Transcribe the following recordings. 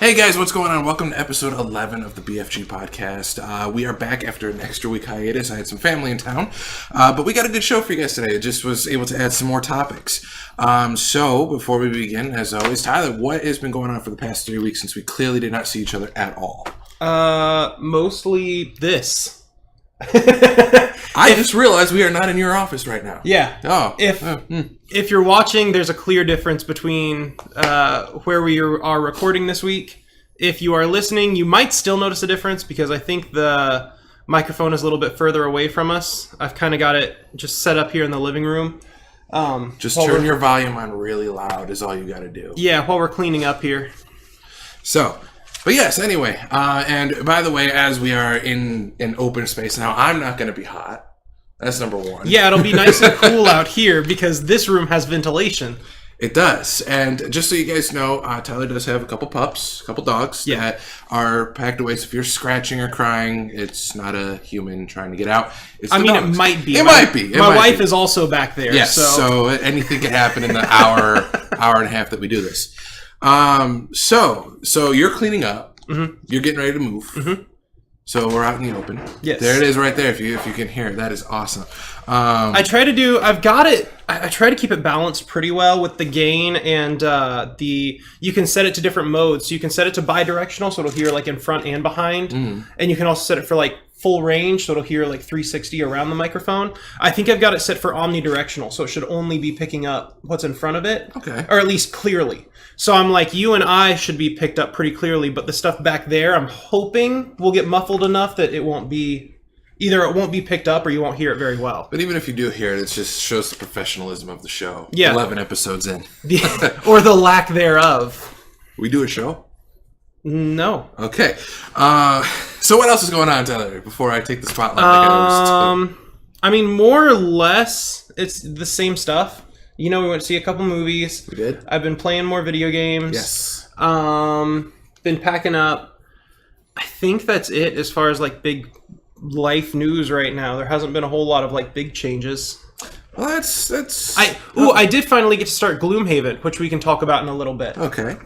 Hey guys, what's going on? Welcome to episode 11 of the BFG Podcast. We are back after an extra week hiatus. I had some family in town, but we got a good show for you guys today. I just was able to add some more topics. So before we begin, as always, Tyler, what has been going on for the past 3 weeks since we clearly did not see each other at all? Mostly this. I just realized we are not in your office right now. Yeah. Oh. If you're watching, there's a clear difference between where we are recording this week. If you are listening, you might still notice a difference because I think the microphone is a little bit further away from us. I've kind of got it just set up here in the living room. Just turn your volume on really loud is all you got to do. Yeah, while we're cleaning up here. But yes, anyway, and by the way, as we are in an open space now, I'm not going to be hot. That's number one. Yeah, it'll be nice and cool out here because this room has ventilation. It does. And just so you guys know, Tyler does have a couple pups, a couple dogs that are packed away. So if you're scratching or crying, it's not a human trying to get out. It's the dogs. It might be. It might be. My wife is also back there. Yes, so anything can happen in the hour and a half that we do this. So you're cleaning up. Mm-hmm. You're getting ready to move. Mm-hmm. So we're out in the open. Yes. There it is right there. If you can hear it, that is awesome. I try to keep it balanced pretty well with the gain and you can set it to different modes. So you can set it to bi-directional, so it'll hear like in front and behind. And you can also set it for like full range, so it'll hear like 360 around the microphone. I think I've got it set for omnidirectional, so it should only be picking up what's in front of it. Okay. Or at least clearly. So I'm like, you and I should be picked up pretty clearly, but the stuff back there, I'm hoping will get muffled enough that it won't be picked up or you won't hear it very well. But even if you do hear it, it just shows the professionalism of the show. Yeah. 11 episodes in. Or the lack thereof. We do a show? No. Okay. So what else is going on, Tyler, before I take the spotlight like I host? I mean, more or less, it's the same stuff. You know, we went to see a couple movies. We did. I've been playing more video games. Yes. Been packing up. I think that's it as far as like big life news right now. There hasn't been a whole lot of like big changes. Well, that's. I did finally get to start Gloomhaven, which we can talk about in a little bit. Okay.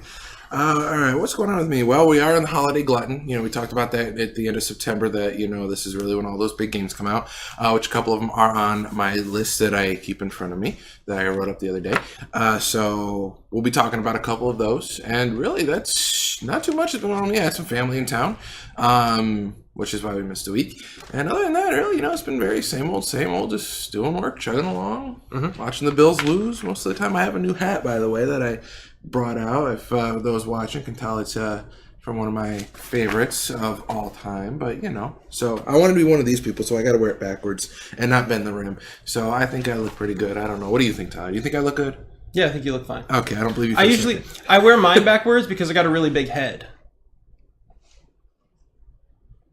All right, what's going on with me? Well, we are in the holiday glutton. You know, we talked about that at the end of September, that, you know, this is really when all those big games come out, which a couple of them are on my list that I keep in front of me, that I wrote up the other day. So we'll be talking about a couple of those, and really that's not too much. We had some family in town, which is why we missed a week. And other than that, really, you know, it's been very same old, just doing work, chugging along, watching the Bills lose. Most of the time I have a new hat, by the way, that I brought out. If those watching can tell, it's from one of my favorites of all time. But, you know, so I want to be one of these people, so I got to wear it backwards and not bend the rim. So I think I look pretty good. I don't know. What do you think, Tyler? You think I look good? Yeah, I think you look fine. Okay, I don't believe you. I wear mine backwards because I got a really big head.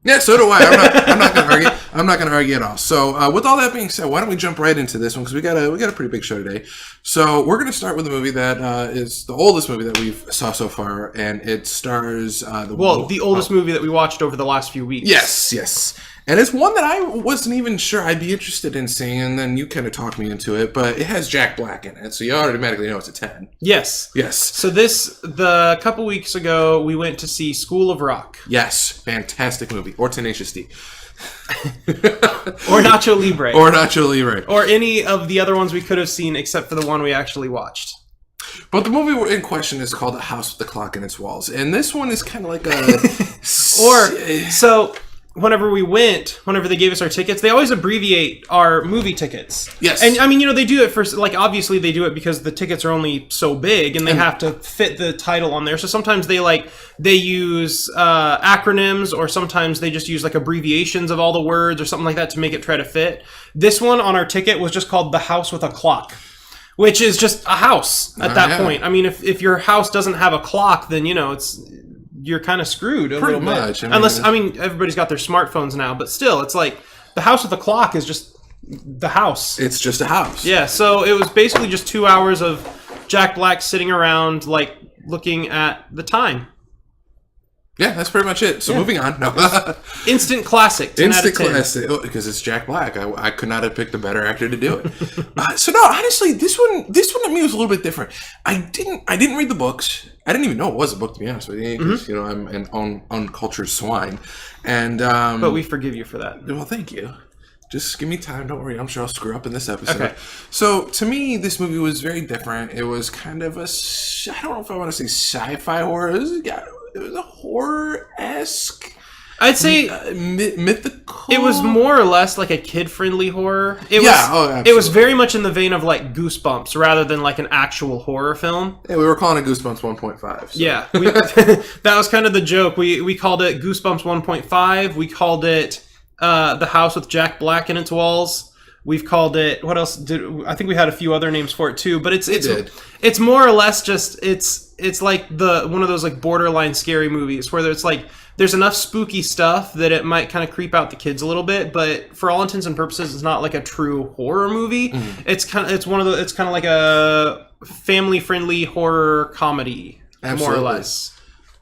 Yeah, so do I. I'm not going to argue. I'm not going to argue at all. So, with all that being said, why don't we jump right into this one, because we got a pretty big show today. So, we're going to start with a movie that is the oldest movie that we've saw so far, and it stars the oldest movie that we watched over the last few weeks. Yes. And it's one that I wasn't even sure I'd be interested in seeing, and then you kind of talked me into it, but it has Jack Black in it, so you automatically know it's a 10. Yes. So the couple weeks ago, we went to see School of Rock. Yes, fantastic movie. Or Tenacious D. Or Nacho Libre. Or any of the other ones we could have seen, except for the one we actually watched. But the movie in question is called A House with a Clock in Its Walls, and this one is kind of like a... Whenever they gave us our tickets, they always abbreviate our movie tickets. Yes. And I mean, you know, they do it for, like, obviously they do it because the tickets are only so big and they have to fit the title on there. So sometimes they use acronyms, or sometimes they just use like abbreviations of all the words or something like that to make it try to fit. This one on our ticket was just called The House with a Clock, which is just a house at that point. I mean, if your house doesn't have a clock, then, you know, you're kind of screwed a little bit. Unless everybody's got their smartphones now, but still, it's like the house with the clock is just the house. It's just a house. Yeah, so it was basically just 2 hours of Jack Black sitting around, like, looking at the time. Yeah, that's pretty much it. So moving on. No. Instant classic. 10 out of 10. Classic. Because it's Jack Black. I could not have picked a better actor to do it. So no, honestly, this one to me was a little bit different. I didn't read the books. I didn't even know it was a book, to be honest with you. Because I'm an uncultured swine, and but we forgive you for that. Well, thank you. Just give me time. Don't worry. I'm sure I'll screw up in this episode. Okay. So, to me, this movie was very different. It was kind of I don't know if I want to say sci-fi horror. It was a horror-esque. I'd say mythical. it was more or less like a kid-friendly horror. Absolutely. It was very much in the vein of like Goosebumps rather than like an actual horror film. Yeah, we were calling it Goosebumps 1.5. So. Yeah, that was kind of the joke. We called it Goosebumps 1.5. We called it The House with Jack Black in its walls. We've called it, what else I think we had a few other names for it too, but it's more or less just it's like one of those like borderline scary movies where there's enough spooky stuff that it might kind of creep out the kids a little bit, but for all intents and purposes it's not like a true horror movie. It's kind of like a family friendly horror comedy. Absolutely. More or less.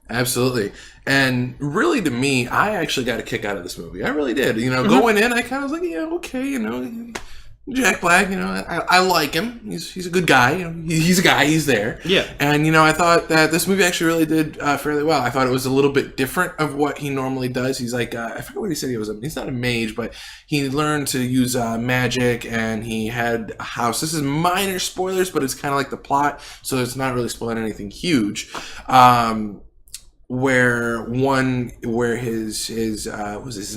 Absolutely. And really, to me, I actually got a kick out of this movie. I really did. Going in, I kind of was like, yeah, okay, Jack Black, I like him. He's a good guy. He's a guy. He's there. Yeah. And, I thought that this movie actually really did fairly well. I thought it was a little bit different of what he normally does. He's like, I forget what he said he was. He's not a mage, but he learned to use magic, and he had a house. This is minor spoilers, but it's kind of like the plot, so it's not really spoiling anything huge. Where his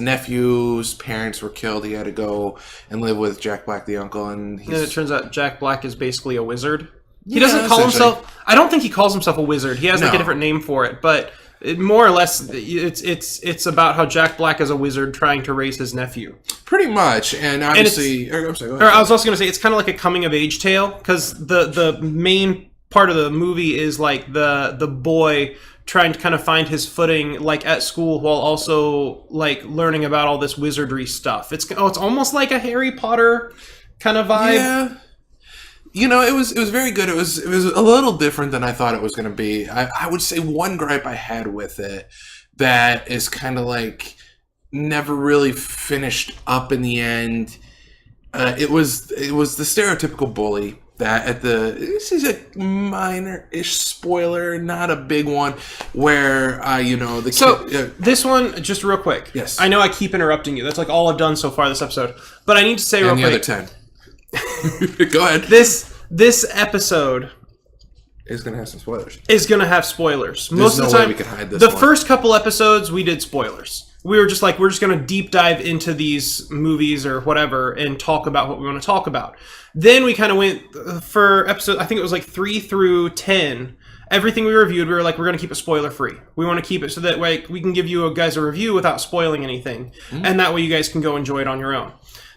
nephew's parents were killed. He had to go and live with Jack Black, the uncle, and it turns out Jack Black is basically a wizard. He doesn't call himself. I don't think he calls himself a wizard. He has like a different name for it, but more or less, it's about how Jack Black is a wizard trying to raise his nephew. Pretty much, and obviously, I'm sorry, go ahead. I was also going to say it's kind of like a coming of age tale because the main part of the movie is like the boy trying to kind of find his footing like at school while also like learning about all this wizardry stuff. It's almost like a Harry Potter kind of vibe. Yeah. It was very good. It was a little different than I thought it was going to be. I would say one gripe I had with it that is kind of like never really finished up in the end. It was the stereotypical bully. This is a minor-ish spoiler, not a big one, where, this one, just real quick. Yes. I know I keep interrupting you. That's like all I've done so far this episode. But I need to say real quick. And the other 10. Go ahead. This episode is going to have some spoilers. Is going to have spoilers. Most of the time, we can hide this The first couple episodes, we did spoilers. We were just like, we're just going to deep dive into these movies or whatever and talk about what we want to talk about. Then we kind of went for episode, I think it was like 3 through 10. Everything we reviewed, we were like, we're going to keep it spoiler free. We want to keep it so that way we can give you guys a review without spoiling anything. And that way you guys can go enjoy it on your own.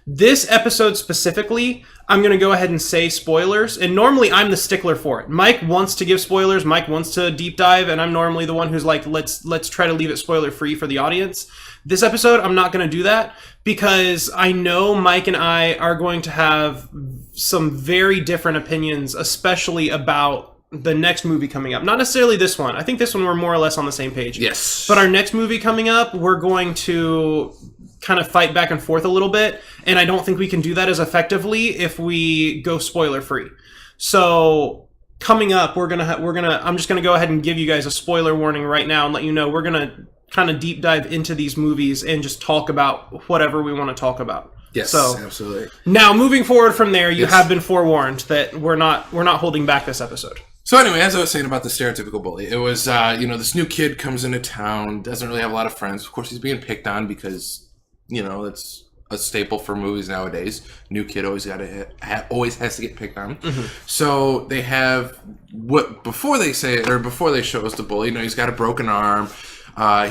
This episode specifically, I'm going to go ahead and say spoilers. And normally I'm the stickler for it. Mike wants to give spoilers. Mike wants to deep dive. And I'm normally the one who's like, let's try to leave it spoiler free for the audience. This episode, I'm not going to do that because I know Mike and I are going to have some very different opinions, especially about the next movie coming up. Not necessarily this one. I think this one we're more or less on the same page. Yes. But our next movie coming up, we're going to kind of fight back and forth a little bit, and I don't think we can do that as effectively if we go spoiler free. So coming up, I'm just gonna go ahead and give you guys a spoiler warning right now and let you know we're gonna kind of deep dive into these movies and just talk about whatever we want to talk about. Yes, so, absolutely. Now moving forward from there, you have been forewarned that we're not holding back this episode. So anyway, as I was saying about the stereotypical bully, it was, this new kid comes into town, doesn't really have a lot of friends. Of course, he's being picked on because, that's a staple for movies nowadays. New kid always has to get picked on. Mm-hmm. So they have, before they show us the bully, he's got a broken arm.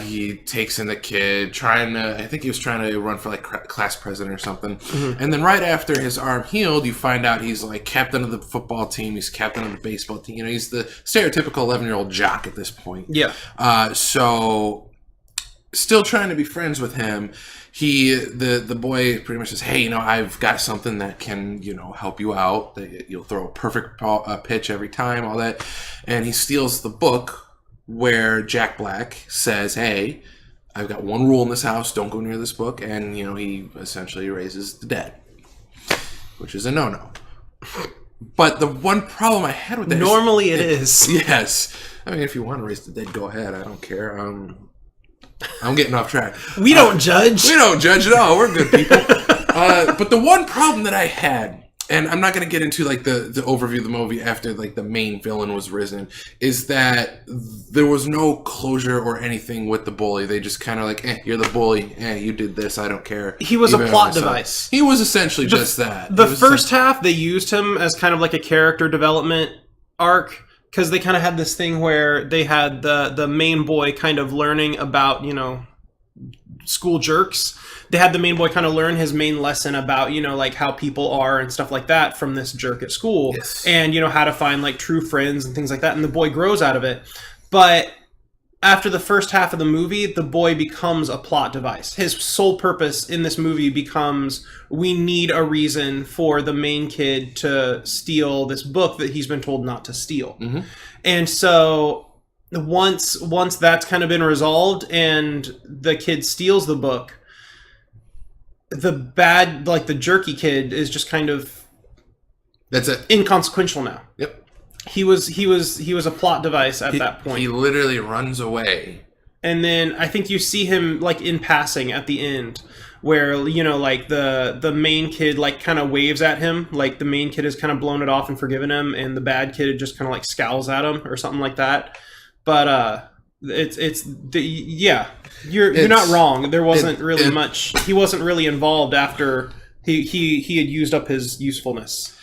He takes in the kid, I think he was trying to run for like class president or something. Mm-hmm. And then right after his arm healed, you find out he's like captain of the football team. He's captain of the baseball team. He's the stereotypical 11-year-old jock at this point. Yeah. So still trying to be friends with him. The boy pretty much says, hey, I've got something that can, help you out. You'll throw a perfect pitch every time, all that. And he steals the book where Jack Black says, hey, I've got one rule in this house, don't go near this book, and, he essentially raises the dead, which is a no-no. But the one problem I had with that normally it is. Yes. I mean, if you want to raise the dead, go ahead. I don't care. I'm getting off track. We don't judge. We don't judge at all. We're good people. But the one problem that I had, and I'm not going to get into like the overview of the movie after like the main villain was risen, is that there was no closure or anything with the bully. They just kind of like, you're the bully. You did this. I don't care. He was a plot device. He was essentially just that. The first half, they used him as kind of like a character development arc, because they kind of had this thing where they had the main boy kind of learning about, school jerks. They had the main boy kind of learn his main lesson about, like how people are and stuff like that from this jerk at school. Yes. And, how to find like true friends and things like that. And the boy grows out of it. But after the first half of the movie, the boy becomes a plot device. His sole purpose in this movie becomes, we need a reason for the main kid to steal this book that he's been told not to steal. Mm-hmm. And so once that's kind of been resolved and the kid steals the book, the bad, like the jerky kid, is just kind of that's it, inconsequential now. Yep. He was a plot device at that point. He literally runs away. And then I think you see him like in passing at the end, where like the main kid like kind of waves at him, like the main kid has kind of blown it off and forgiven him, and the bad kid just kind of like scowls at him or something like that. But you're not wrong. There wasn't really much. He wasn't really involved after he had used up his usefulness.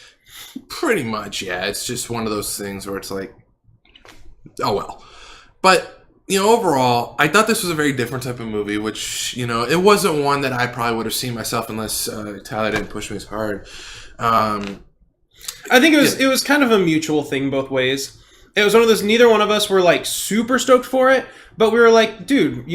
Pretty much, yeah. It's just one of those things where it's like, oh well. But, overall, I thought this was a very different type of movie, which, it wasn't one that I probably would have seen myself unless Tyler didn't push me as hard. I think it was kind of a mutual thing both ways. It was one of those, neither one of us were like super stoked for it, but we were like, dude,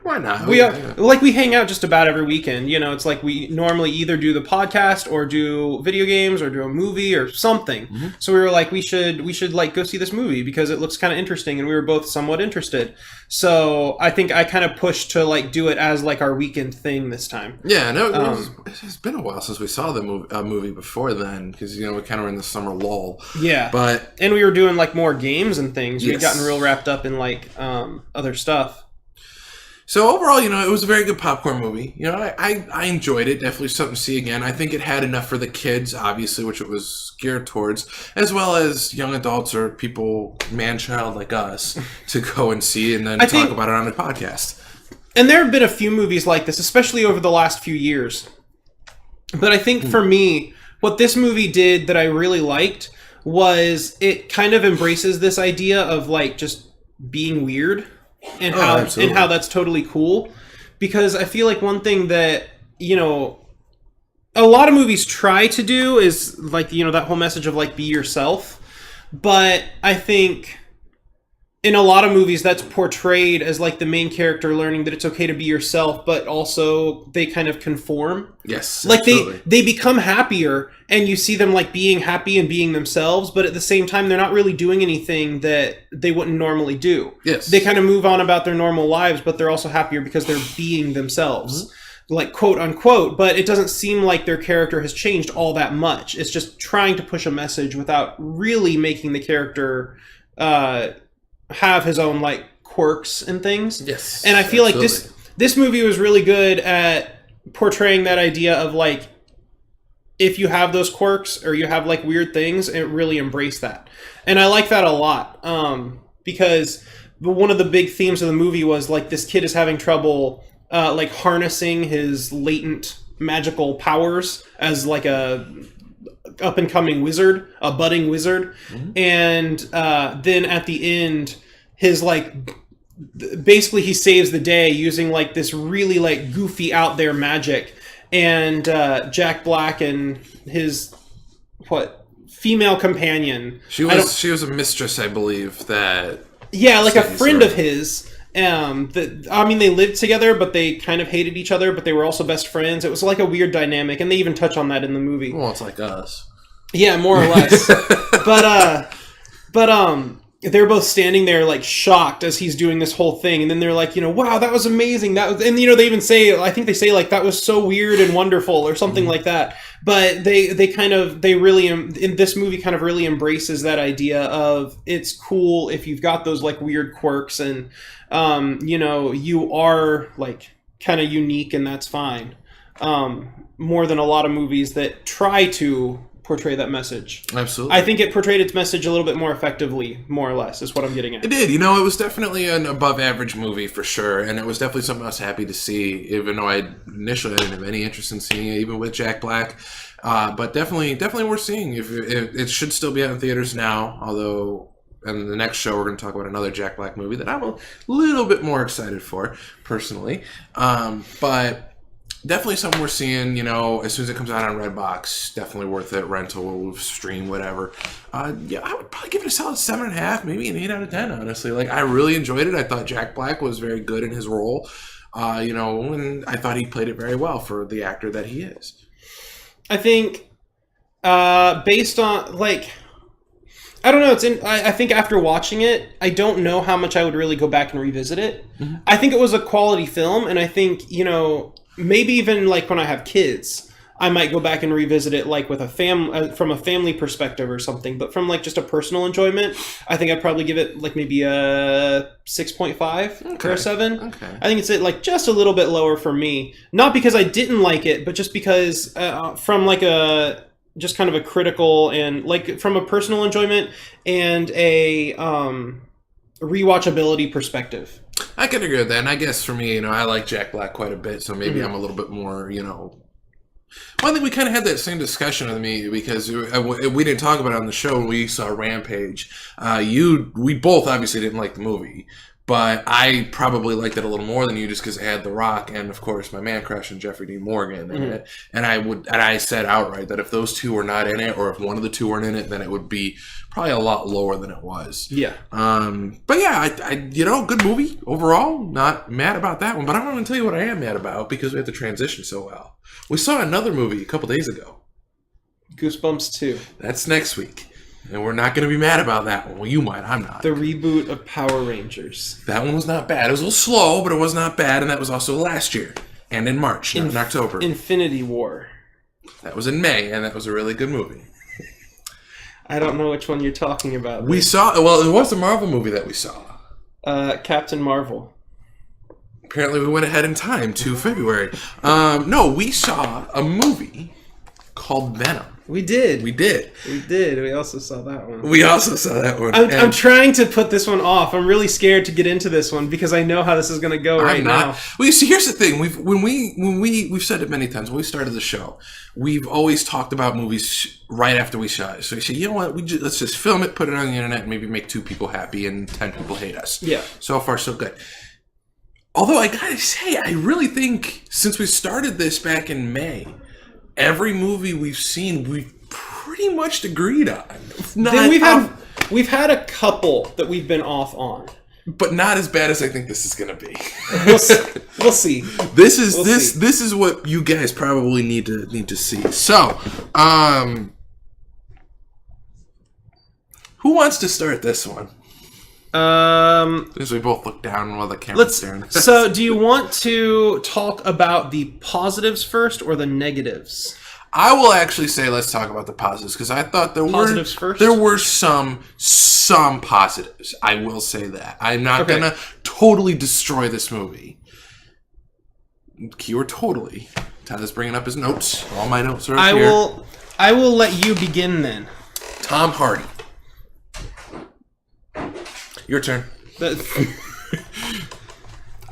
why not? We hang out just about every weekend. It's like we normally either do the podcast or do video games or do a movie or something. Mm-hmm. So we were like, we should like go see this movie because it looks kind of interesting, and we were both somewhat interested. So I think I kind of pushed to like do it as like our weekend thing this time. Yeah, no, it's been a while since we saw the movie before then, because we kind of were in the summer lull. Yeah, and we were doing like more games and things. Yes. We'd gotten real wrapped up in like other stuff. So overall, it was a very good popcorn movie. I enjoyed it. Definitely something to see again. I think it had enough for the kids, obviously, which it was geared towards, as well as young adults or people, man-child like us, to go and see and then talk about it on the podcast. And there have been a few movies like this, especially over the last few years. But I think for me, what this movie did that I really liked was it kind of embraces this idea of like just being weird. And how that's totally cool, because I feel like one thing that a lot of movies try to do is like that whole message of like be yourself, but I think in a lot of movies that's portrayed as like the main character learning that it's okay to be yourself, but also they kind of conform. Yes, like they become happier, and you see them like being happy and being themselves, but at the same time they're not really doing anything that they wouldn't normally do. Yes, they kind of move on about their normal lives, but they're also happier because they're being themselves. Mm-hmm. Like quote unquote, but it doesn't seem like their character has changed all that much. It's just trying to push a message without really making the character have his own like quirks and things. Yes, and I feel like this movie was really good at portraying that idea of like, if you have those quirks or you have like weird things, it really embraced that, and I like that a lot, because one of the big themes of the movie was like this kid is having trouble like harnessing his latent magical powers as like a up and coming wizard, a budding wizard. Mm-hmm. And then at the end, his like basically he saves the day using like this really like goofy out there magic. And Jack Black and his female companion. She was a mistress, I believe. Like a friend of his. They lived together, but they kind of hated each other, but they were also best friends. It was like a weird dynamic, and they even touch on that in the movie. Well, it's like us. Yeah, more or less. they're both standing there like shocked as he's doing this whole thing, and then they're like, wow, that was amazing. That was, and they even say, I think they say like that was so weird and wonderful or something like that. But they really in this movie kind of really embraces that idea of it's cool if you've got those like weird quirks and you are like kind of unique, and that's fine. More than a lot of movies that try to portray that message. Absolutely. I think it portrayed its message a little bit more effectively, more or less, is what I'm getting at. It did. It was definitely an above average movie for sure, and it was definitely something I was happy to see, even though initially I didn't have any interest in seeing it, even with Jack Black. But definitely worth seeing. If it should still be out in theaters now, although in the next show we're going to talk about another Jack Black movie that I'm a little bit more excited for, personally. But definitely something we're seeing, as soon as it comes out on Redbox, definitely worth it, rental, stream, whatever. I would probably give it a solid 7.5, maybe an 8 out of 10, honestly. Like, I really enjoyed it. I thought Jack Black was very good in his role, and I thought he played it very well for the actor that he is. I think, based on, like, I don't know, I think after watching it, I don't know how much I would really go back and revisit it. Mm-hmm. I think it was a quality film, and I think, maybe even like when I have kids, I might go back and revisit it like with from a family perspective or something. But from like just a personal enjoyment, I think I'd probably give it like maybe a 6.5 or a 7. Okay. I think it's like just a little bit lower for me. Not because I didn't like it, but just because from like just kind of a critical and like from a personal enjoyment and a rewatchability perspective. I can agree with that, and I guess for me, I like Jack Black quite a bit, so maybe I'm a little bit more, Well, I think we kind of had that same discussion with me because we didn't talk about it on the show when we saw Rampage. We both obviously didn't like the movie, but I probably liked it a little more than you just because it had The Rock and, of course, my man crush and Jeffrey Dean Morgan in it. And I said outright that if those two were not in it, or if one of the two weren't in it, then it would be probably a lot lower than it was. Yeah. But yeah, I good movie overall. Not mad about that one, but I'm going to tell you what I am mad about because we had to transition so well. We saw another movie a couple days ago. Goosebumps 2. That's next week. And we're not going to be mad about that one. Well, you might. I'm not. The reboot of Power Rangers. That one was not bad. It was a little slow, but it was not bad. And that was also last year. And in March, not in October. Infinity War. That was in May, and that was a really good movie. I don't know which one you're talking about. We saw... Well, it was a Marvel movie that we saw. Captain Marvel. Apparently we went ahead in time to February. No, we saw a movie called Venom. We did. We did. We also saw that one. I'm trying to put this one off. I'm really scared to get into this one because I know how this is going to go now. Well, you see, here's the thing. We've said it many times. When we started the show, we've always talked about movies right after we saw it. So we say, you know what? Let's just film it, put it on the internet, and maybe make 2 people happy and 10 people hate us. Yeah. So far, so good. Although I gotta say, I really think since we started this back in May, every movie we've seen, we've pretty much agreed on. We've had a couple that we've been off on, but not as bad as I think this is going to be. We'll see. This is what you guys probably need to see. So, who wants to start this one? As we both look down while the camera's staring at us. So, do you want to talk about the positives first or the negatives? I will actually say let's talk about the positives because I thought there were some positives. I will say that. I'm not gonna totally destroy this movie. Keyword totally. Tyler's bringing up his notes. All my notes are up here. I will let you begin then. Tom Hardy. Your turn.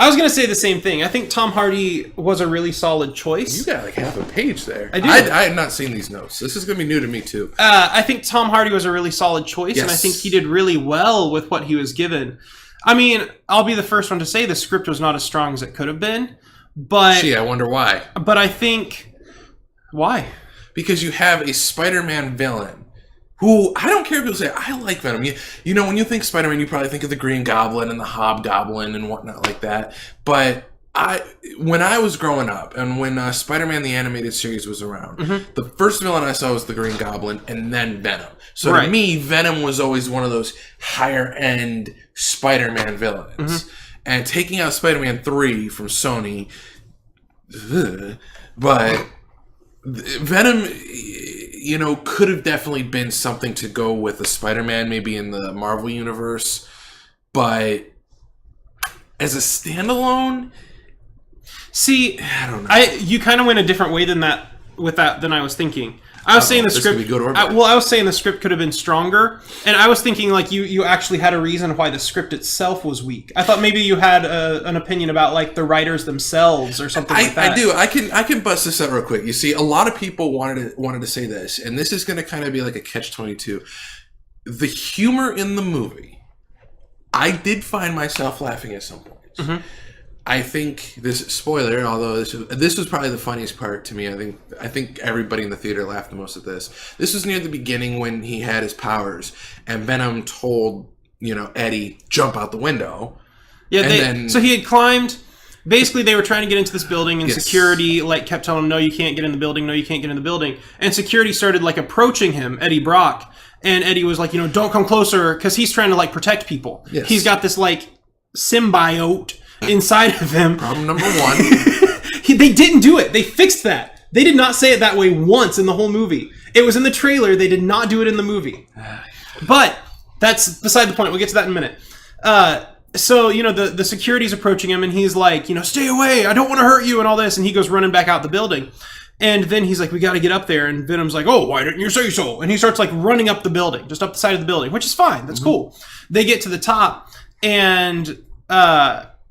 I was going to say the same thing. I think Tom Hardy was a really solid choice. You got like half a page there. I do. I had not seen these notes. This is going to be new to me too. I think Tom Hardy was a really solid choice, and I think he did really well with what he was given. I mean, I'll be the first one to say the script was not as strong as it could have been, but... Gee, I wonder why. But I think... Why? Because you have a Spider-Man villain who, I don't care if people say, I like Venom. You know, when you think Spider-Man, you probably think of the Green Goblin and the Hobgoblin and whatnot like that. But when I was growing up and when Spider-Man the Animated Series was around, the first villain I saw was the Green Goblin and then Venom. So to me, Venom was always one of those higher-end Spider-Man villains. And taking out Spider-Man 3 from Sony, but Venom, could have definitely been something to go with a Spider-Man, maybe in the Marvel Universe. But as a standalone... See, I don't know. You kind of went a different way than that than I was thinking. I was saying the script. I was saying the script could have been stronger, and I was thinking like you actually had a reason why the script itself was weak. I thought maybe you had an opinion about like the writers themselves or something like that. I do. I can bust this out real quick. You see, a lot of people wanted to say this, and this is going to kind of be like a catch-22. The humor in the movie, I did find myself laughing at some points. I think this spoiler, although this was probably the funniest part to me. I think everybody in the theater laughed the most at this. This was near the beginning when he had his powers, and Venom told Eddie jump out the window. Yeah, so he had climbed. Basically, they were trying to get into this building, and security kept telling him, "No, you can't get in the building. No, you can't get in the building." And security started approaching him, Eddie Brock, and Eddie was like, "Don't come closer," because he's trying to protect people. Yes. He's got this symbiote inside of him. Problem number one. They didn't do it. They fixed that. They did not say it that way once in the whole movie. It was in the trailer. They did not do it in the movie. But that's beside the point. We'll get to that in a minute. So, the security's approaching him, and he's like, stay away. I don't want to hurt you and all this. And he goes running back out the building. And then he's like, we got to get up there. And Venom's like, oh, why didn't you say so? And he starts running up the building, just up the side of the building, which is fine. That's cool. They get to the top, and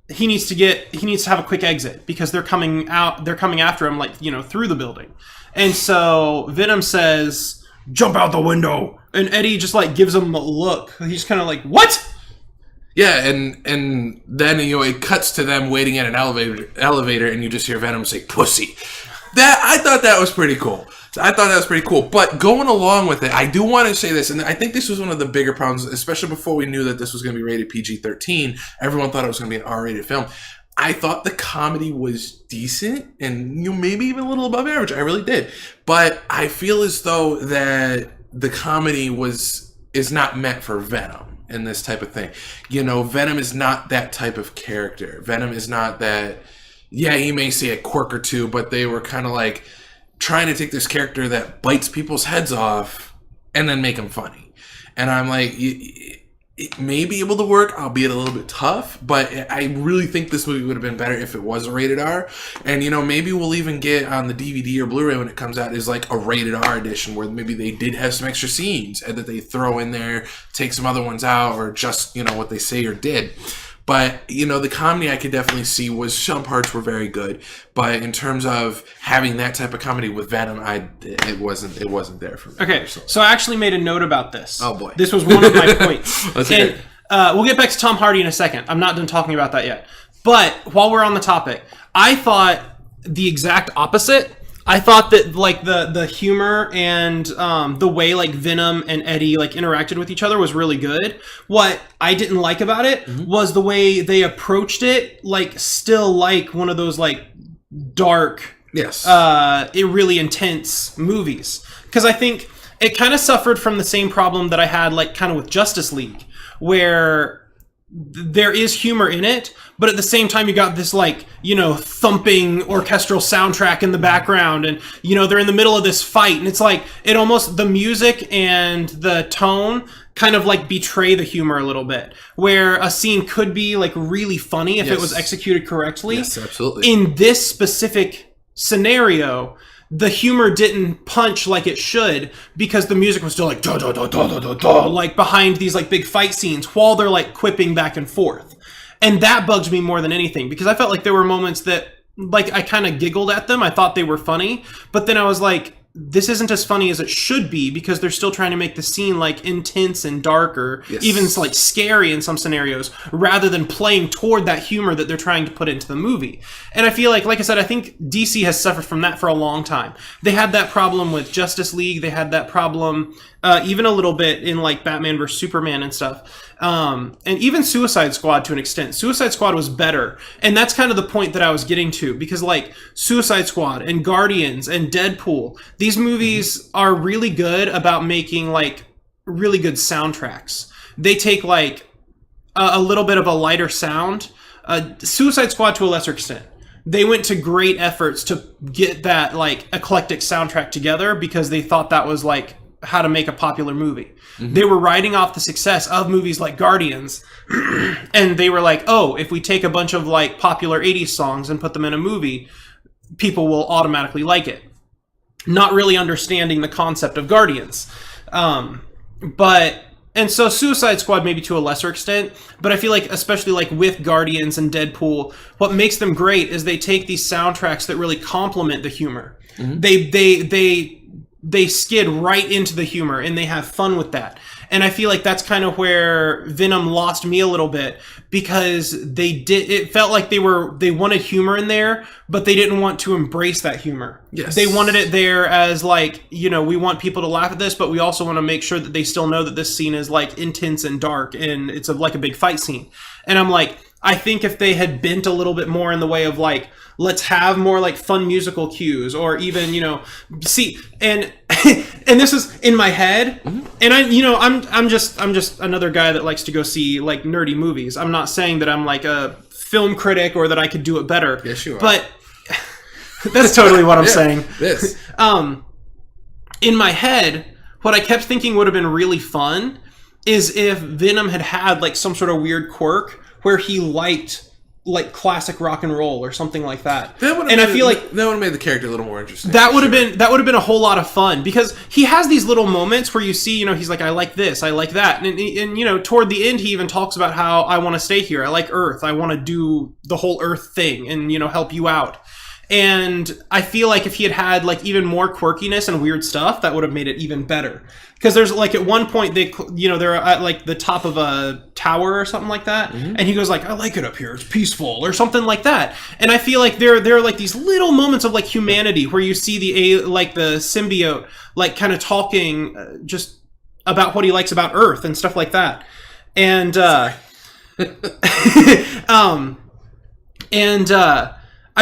he needs to have a quick exit because they're coming after him through the building. And so Venom says, jump out the window. And Eddie just gives him a look. He's kind of like, what? Yeah, and then it cuts to them waiting at an elevator and you just hear Venom say pussy. I thought that was pretty cool. But going along with it, I do want to say this, and I think this was one of the bigger problems, especially before we knew that this was going to be rated PG-13. Everyone thought it was going to be an R-rated film. I thought the comedy was decent and maybe even a little above average. I really did. But I feel as though that the comedy is not meant for Venom and this type of thing. Venom is not that type of character. Venom is not that... Yeah, he may say a quirk or two, but they were kind of trying to take this character that bites people's heads off and then make him funny. And I'm like, it may be able to work, albeit a little bit tough, but I really think this movie would have been better if it was a rated R. And, maybe we'll even get on the DVD or Blu-ray when it comes out is a rated R edition where maybe they did have some extra scenes and that they throw in there, take some other ones out, or just, what they say or did. But, the comedy I could definitely see some parts were very good. But in terms of having that type of comedy with Venom, it wasn't there for me. Okay, so I actually made a note about this. Oh, boy. This was one of my points. We'll get back to Tom Hardy in a second. I'm not done talking about that yet. But while we're on the topic, I thought the exact opposite. I thought that the humor and the way Venom and Eddie interacted with each other was really good. What I didn't like about it was the way they approached it, still one of those dark, really intense movies. Because I think it kind of suffered from the same problem that I had kind of with Justice League, where there is humor in it, but at the same time you got this thumping orchestral soundtrack in the background, and they're in the middle of this fight, and it's the music and the tone kind of betray the humor a little bit, where a scene could be really funny if it was executed correctly. Yes, absolutely. In this specific scenario, the humor didn't punch like it should because the music was still da da da da da da da, behind these big fight scenes while they're quipping back and forth. And that bugs me more than anything because I felt there were moments that I kind of giggled at them. I thought they were funny, but then I was this isn't as funny as it should be because they're still trying to make the scene intense and darker, even scary in some scenarios, rather than playing toward that humor that they're trying to put into the movie. And I feel like I said, I think DC has suffered from that for a long time. They had that problem with Justice League. They had that problem even a little bit in like Batman vs Superman and stuff, and even Suicide Squad to an extent. Suicide Squad was better, and that's kind of the point that I was getting to, because like Suicide Squad and Guardians and Deadpool, these movies are really good about making like really good soundtracks. They take like a little bit of a lighter sound. Suicide Squad to a lesser extent. They went to great efforts to get that like eclectic soundtrack together because they thought that was like how to make a popular movie. They were riding off the success of movies like Guardians, and they were like, oh, if we take a bunch of like popular 80s songs and put them in a movie, people will automatically like it. Not really understanding the concept of Guardians. And so Suicide Squad maybe to a lesser extent, but I feel like especially like with Guardians and Deadpool, what makes them great is they take these soundtracks that really complement the humor. They skid right into the humor and they have fun with that. And I feel like that's kind of where Venom lost me a little bit, because it felt like they wanted humor in there, but they didn't want to embrace that humor. Yes. They wanted it there as like, you know, we want people to laugh at this, but we also want to make sure that they still know that this scene is like intense and dark and it's like a big fight scene. And I'm like, I think if they had bent a little bit more in the way of like, let's have more like fun musical cues, or even, you know, see, and and this is in my head, and I'm just another guy that likes to go see like nerdy movies. I'm not saying that I'm like a film critic or that I could do it better. Yes, you are. But that's totally what I'm saying. This. In my head, what I kept thinking would have been really fun is if Venom had like some sort of weird quirk where he liked like classic rock and roll or something like that. And I feel like that would have made the character a little more interesting. That would have been a whole lot of fun, because he has these little moments where you see, you know, he's like, I like this, I like that. And you know, toward the end, he even talks about how I want to stay here. I like Earth. I want to do the whole Earth thing and, you know, help you out. And I feel like if he had like even more quirkiness and weird stuff, that would have made it even better. Because there's like at one point they're at like the top of a tower or something like that, and he goes like, I like it up here, it's peaceful, or something like that. And I feel like there are like these little moments of like humanity where you see the symbiote like kind of talking just about what he likes about Earth and stuff like that. And I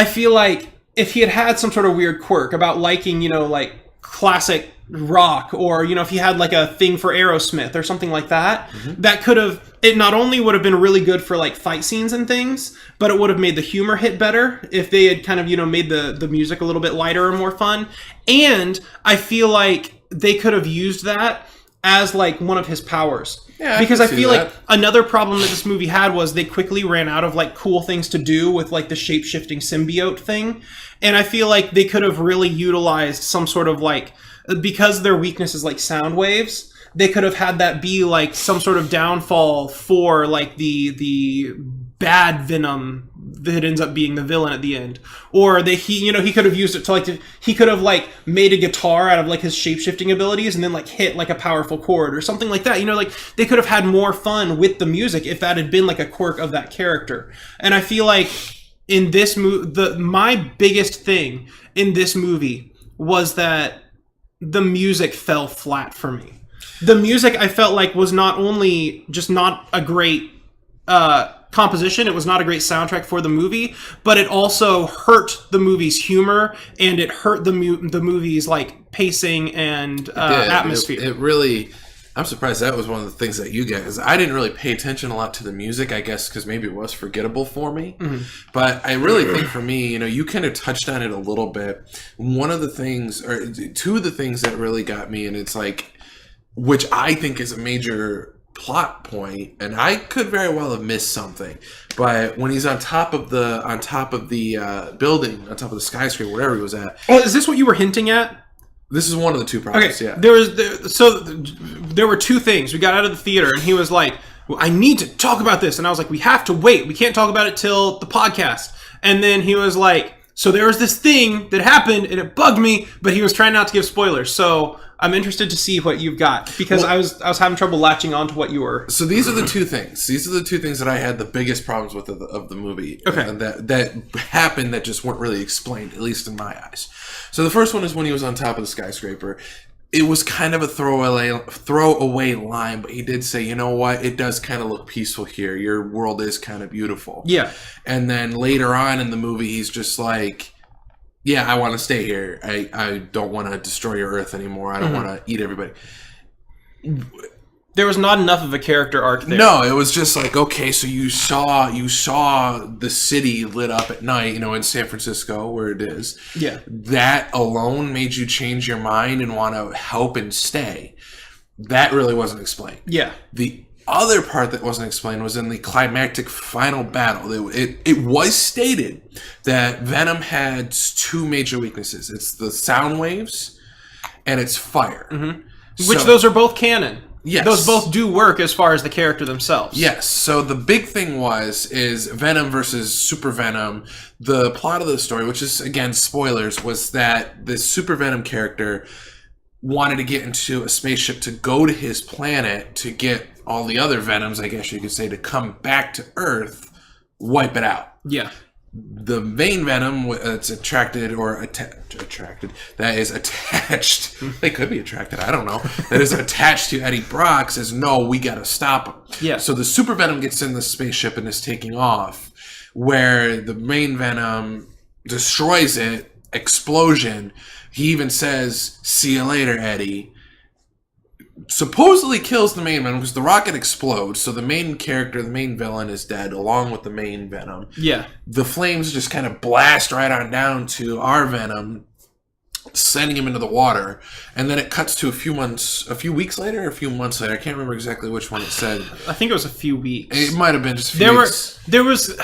feel like if he had some sort of weird quirk about liking, you know, like classic rock, or, you know, if he had like a thing for Aerosmith or something like that, that could have, it not only would have been really good for like fight scenes and things, but it would have made the humor hit better if they had kind of, you know, made the music a little bit lighter and more fun. And I feel like they could have used that as like one of his powers. Yeah, because I feel like another problem that this movie had was they quickly ran out of like cool things to do with like the shape-shifting symbiote thing. And I feel like they could have really utilized some sort of like, because their weakness is like sound waves, they could have had that be like some sort of downfall for like the bad Venom that ends up being the villain at the end. Or he could have used it to like, he could have like made a guitar out of like his shape-shifting abilities and then like hit like a powerful chord or something like that. You know, like they could have had more fun with the music if that had been like a quirk of that character. And I feel like in this movie, my biggest thing in this movie was that the music fell flat for me. The music, I felt like, was not only just not a great composition, it was not a great soundtrack for the movie, but it also hurt the movie's humor, and it hurt the movie's like pacing and atmosphere. It really, I'm surprised that was one of the things that you get, because I didn't really pay attention a lot to the music, I guess because maybe it was forgettable for me. But I really think for me, you know, you kind of touched on it a little bit. One of the things, or two of the things that really got me, and it's like, which I think is a major plot point, and I could very well have missed something, but when he's on top of the building, on top of the skyscraper, wherever he was at. Oh, is this what you were hinting at? This is one of the two problems. Okay, yeah. There were two things. We got out of the theater, and he was like, well, I need to talk about this, and I was like, we have to wait. We can't talk about it till the podcast. And then he was like, so there was this thing that happened, and it bugged me, but he was trying not to give spoilers. So I'm interested to see what you've got, because I was having trouble latching on to what you were. So these are the two things. These are the two things that I had the biggest problems with of the movie. Okay. That happened that just weren't really explained, at least in my eyes. So the first one is when he was on top of the skyscraper. it was kind of a throwaway line, but he did say, you know what, it does kind of look peaceful here. Your world is kind of beautiful. Yeah. And then later on in the movie, he's just like, yeah, I want to stay here. I don't want to destroy your Earth anymore. I don't want to eat everybody. There was not enough of a character arc there. No, it was just like, okay, so you saw the city lit up at night, in San Francisco, where it is. Yeah. That alone made you change your mind and want to help and stay. That really wasn't explained. Yeah. The other part that wasn't explained was in the climactic final battle. It was stated that Venom had two major weaknesses. It's the sound waves and it's fire. Mm-hmm. Which those are both canon. Yes. Those both do work as far as the character themselves. Yes. So the big thing is Venom versus Super Venom. The plot of the story, which is, again, spoilers, was that this Super Venom character wanted to get into a spaceship to go to his planet to get all the other Venoms, I guess you could say, to come back to Earth, wipe it out. Yeah. The main Venom that's attracted, that is attached, they could be attracted, I don't know, that is attached to Eddie Brock says, no, we gotta stop him. Yeah. So the Super Venom gets in the spaceship and is taking off, where the main Venom destroys it, explosion. He even says, see you later, Eddie. Supposedly kills the main Venom because the rocket explodes, so the main character, the main villain, is dead along with the main Venom. Yeah. The flames just kind of blast right on down to our Venom, sending him into the water, and then it cuts to a few weeks later, or a few months later. I can't remember exactly which one it said. I think it was a few weeks. It might have been just a few weeks. There was...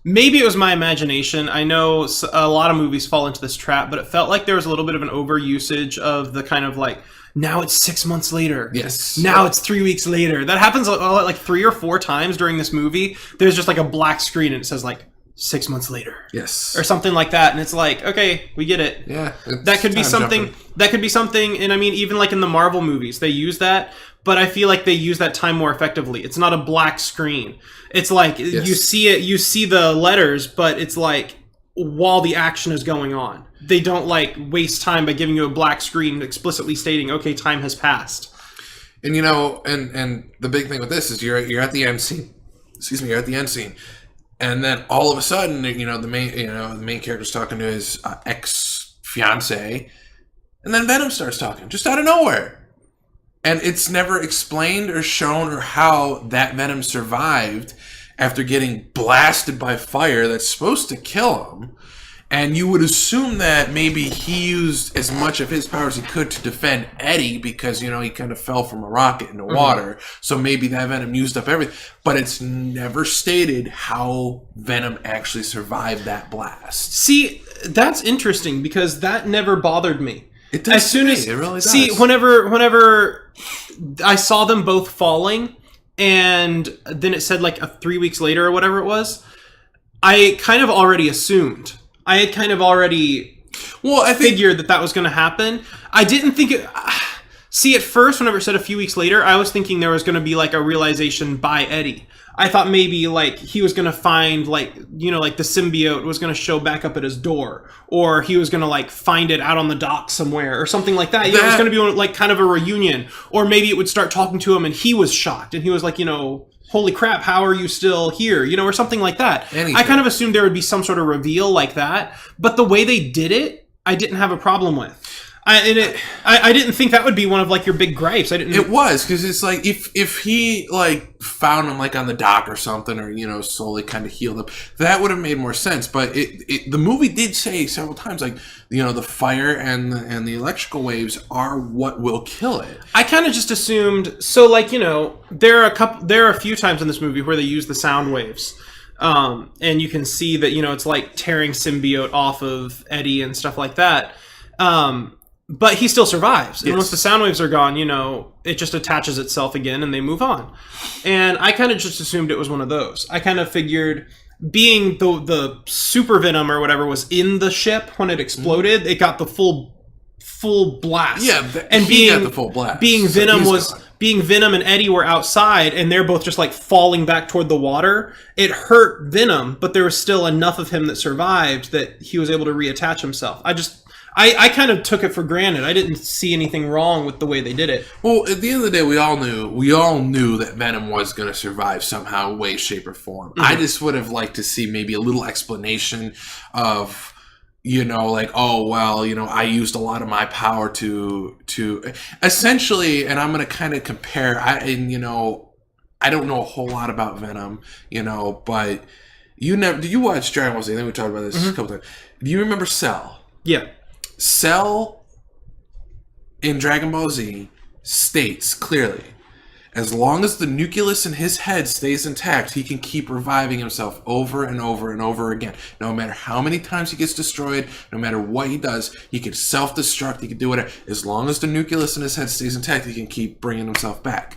Maybe it was my imagination. I know a lot of movies fall into this trap, but it felt like there was a little bit of an overusage of the kind of like, now it's 6 months later. Yes. Now it's 3 weeks later. That happens like 3 or 4 times during this movie. There's just like a black screen and it says like 6 months later. Yes. Or something like that. And it's like, okay, we get it. Yeah. That could be something. Jumping. That could be something. And I mean, even like in the Marvel movies, they use that. But I feel like they use that time more effectively. It's not a black screen. It's like you see it, you see the letters, but it's like while the action is going on. They don't like waste time by giving you a black screen explicitly stating, okay, time has passed. And and the big thing with this is you're at the end scene. Excuse me, you're at the end scene. And then all of a sudden, the main character's talking to his ex-fiance, and then Venom starts talking just out of nowhere. And it's never explained or shown or how that Venom survived after getting blasted by fire that's supposed to kill him. And you would assume that maybe he used as much of his power as he could to defend Eddie because, he kind of fell from a rocket into water. So maybe that Venom used up everything. But it's never stated how Venom actually survived that blast. See, that's interesting because that never bothered me. It does. As soon as it really does. See, whenever I saw them both falling, and then it said like 3 weeks later or whatever it was, I kind of already assumed. I had kind of already figured that was going to happen. I didn't think it. See, at first, whenever it said a few weeks later, I was thinking there was going to be like a realization by Eddie. I thought maybe like he was going to find like the symbiote was going to show back up at his door, or he was going to like find it out on the dock somewhere or something like that. It was going to be like kind of a reunion, or maybe it would start talking to him and he was shocked and he was like, holy crap, how are you still here? Or something like that. Anything. I kind of assumed there would be some sort of reveal like that, but the way they did it, I didn't have a problem with. I didn't think that would be one of like your big gripes. It was because it's like if he like found him like on the dock or something, or slowly kind of healed up, that would have made more sense. But the movie did say several times like the fire and the electrical waves are what will kill it. I kind of just assumed. So like there are a few times in this movie where they use the sound waves. And you can see that it's like tearing symbiote off of Eddie and stuff like that. But he still survives. And once the sound waves are gone, it just attaches itself again and they move on. And I kind of just assumed it was one of those. I kind of figured being the super venom or whatever was in the ship when it exploded, it got the full blast. Yeah, he got the full blast. Being Venom and Eddie were outside and they're both just like falling back toward the water. It I kind of took it for granted. I didn't see anything wrong with the way they did it. Well, at the end of the day, we all knew that Venom was going to survive somehow, way, shape, or form. Mm-hmm. I just would have liked to see maybe a little explanation of, like, oh, well, I used a lot of my power to essentially, and I'm going to kind of compare, I don't know a whole lot about Venom, but did you watch Dragon Ball Z? I think we talked about this a couple times. Do you remember Cell? Yeah. Cell in Dragon Ball Z states clearly, as long as the nucleus in his head stays intact, he can keep reviving himself over and over and over again. No matter how many times he gets destroyed, no matter what he does, he can self-destruct, he can do whatever. As long as the nucleus in his head stays intact, he can keep bringing himself back.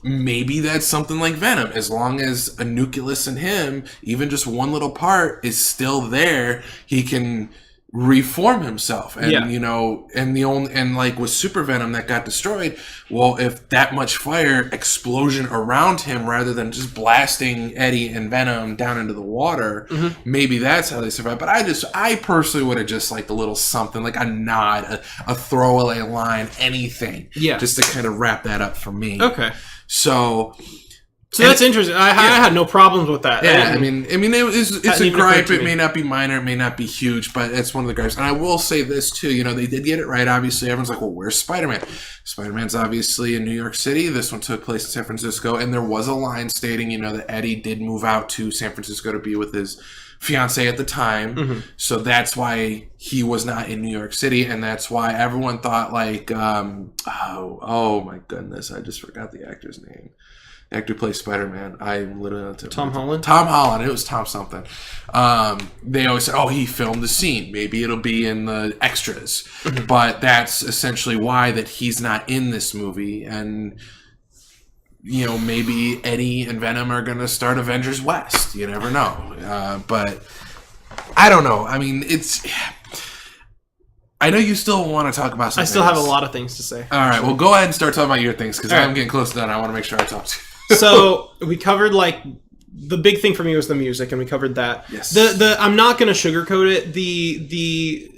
Maybe that's something like Venom. As long as a nucleus in him, even just one little part, is still there, he can reform himself. And and like with Super Venom that got destroyed, well, if that much fire explosion around him rather than just blasting Eddie and Venom down into the water, maybe that's how they survive. But I personally would have just liked a little something, like a nod, a throwaway line, anything, just to kind of wrap that up for me. Okay. So that's interesting. I had no problems with that. Yeah, I mean, it's a gripe. It may not be minor, it may not be huge, but it's one of the gripes. And I will say this too. They did get it right. Obviously, everyone's like, "Well, where's Spider-Man?" Spider-Man's obviously in New York City. This one took place in San Francisco, and there was a line stating, that Eddie did move out to San Francisco to be with his fiance at the time. So that's why he was not in New York City, and that's why everyone thought like, oh my goodness, I just forgot the actor's name. The actor who plays Spider-Man. I'm literally Tom Holland. Tom Holland. It was Tom something. They always said, "Oh, he filmed the scene. Maybe it'll be in the extras." But that's essentially why that he's not in this movie, and maybe Eddie and Venom are going to start Avengers West. You never know. But I don't know. I mean, I know you still want to talk about something. I still have a lot of things to say. All right, well, go ahead and start talking about your things, because I'm getting close to that. I want to make sure I talk to you. So we covered the big thing for me was the music, and we covered that. Yes. I'm not going to sugarcoat it. The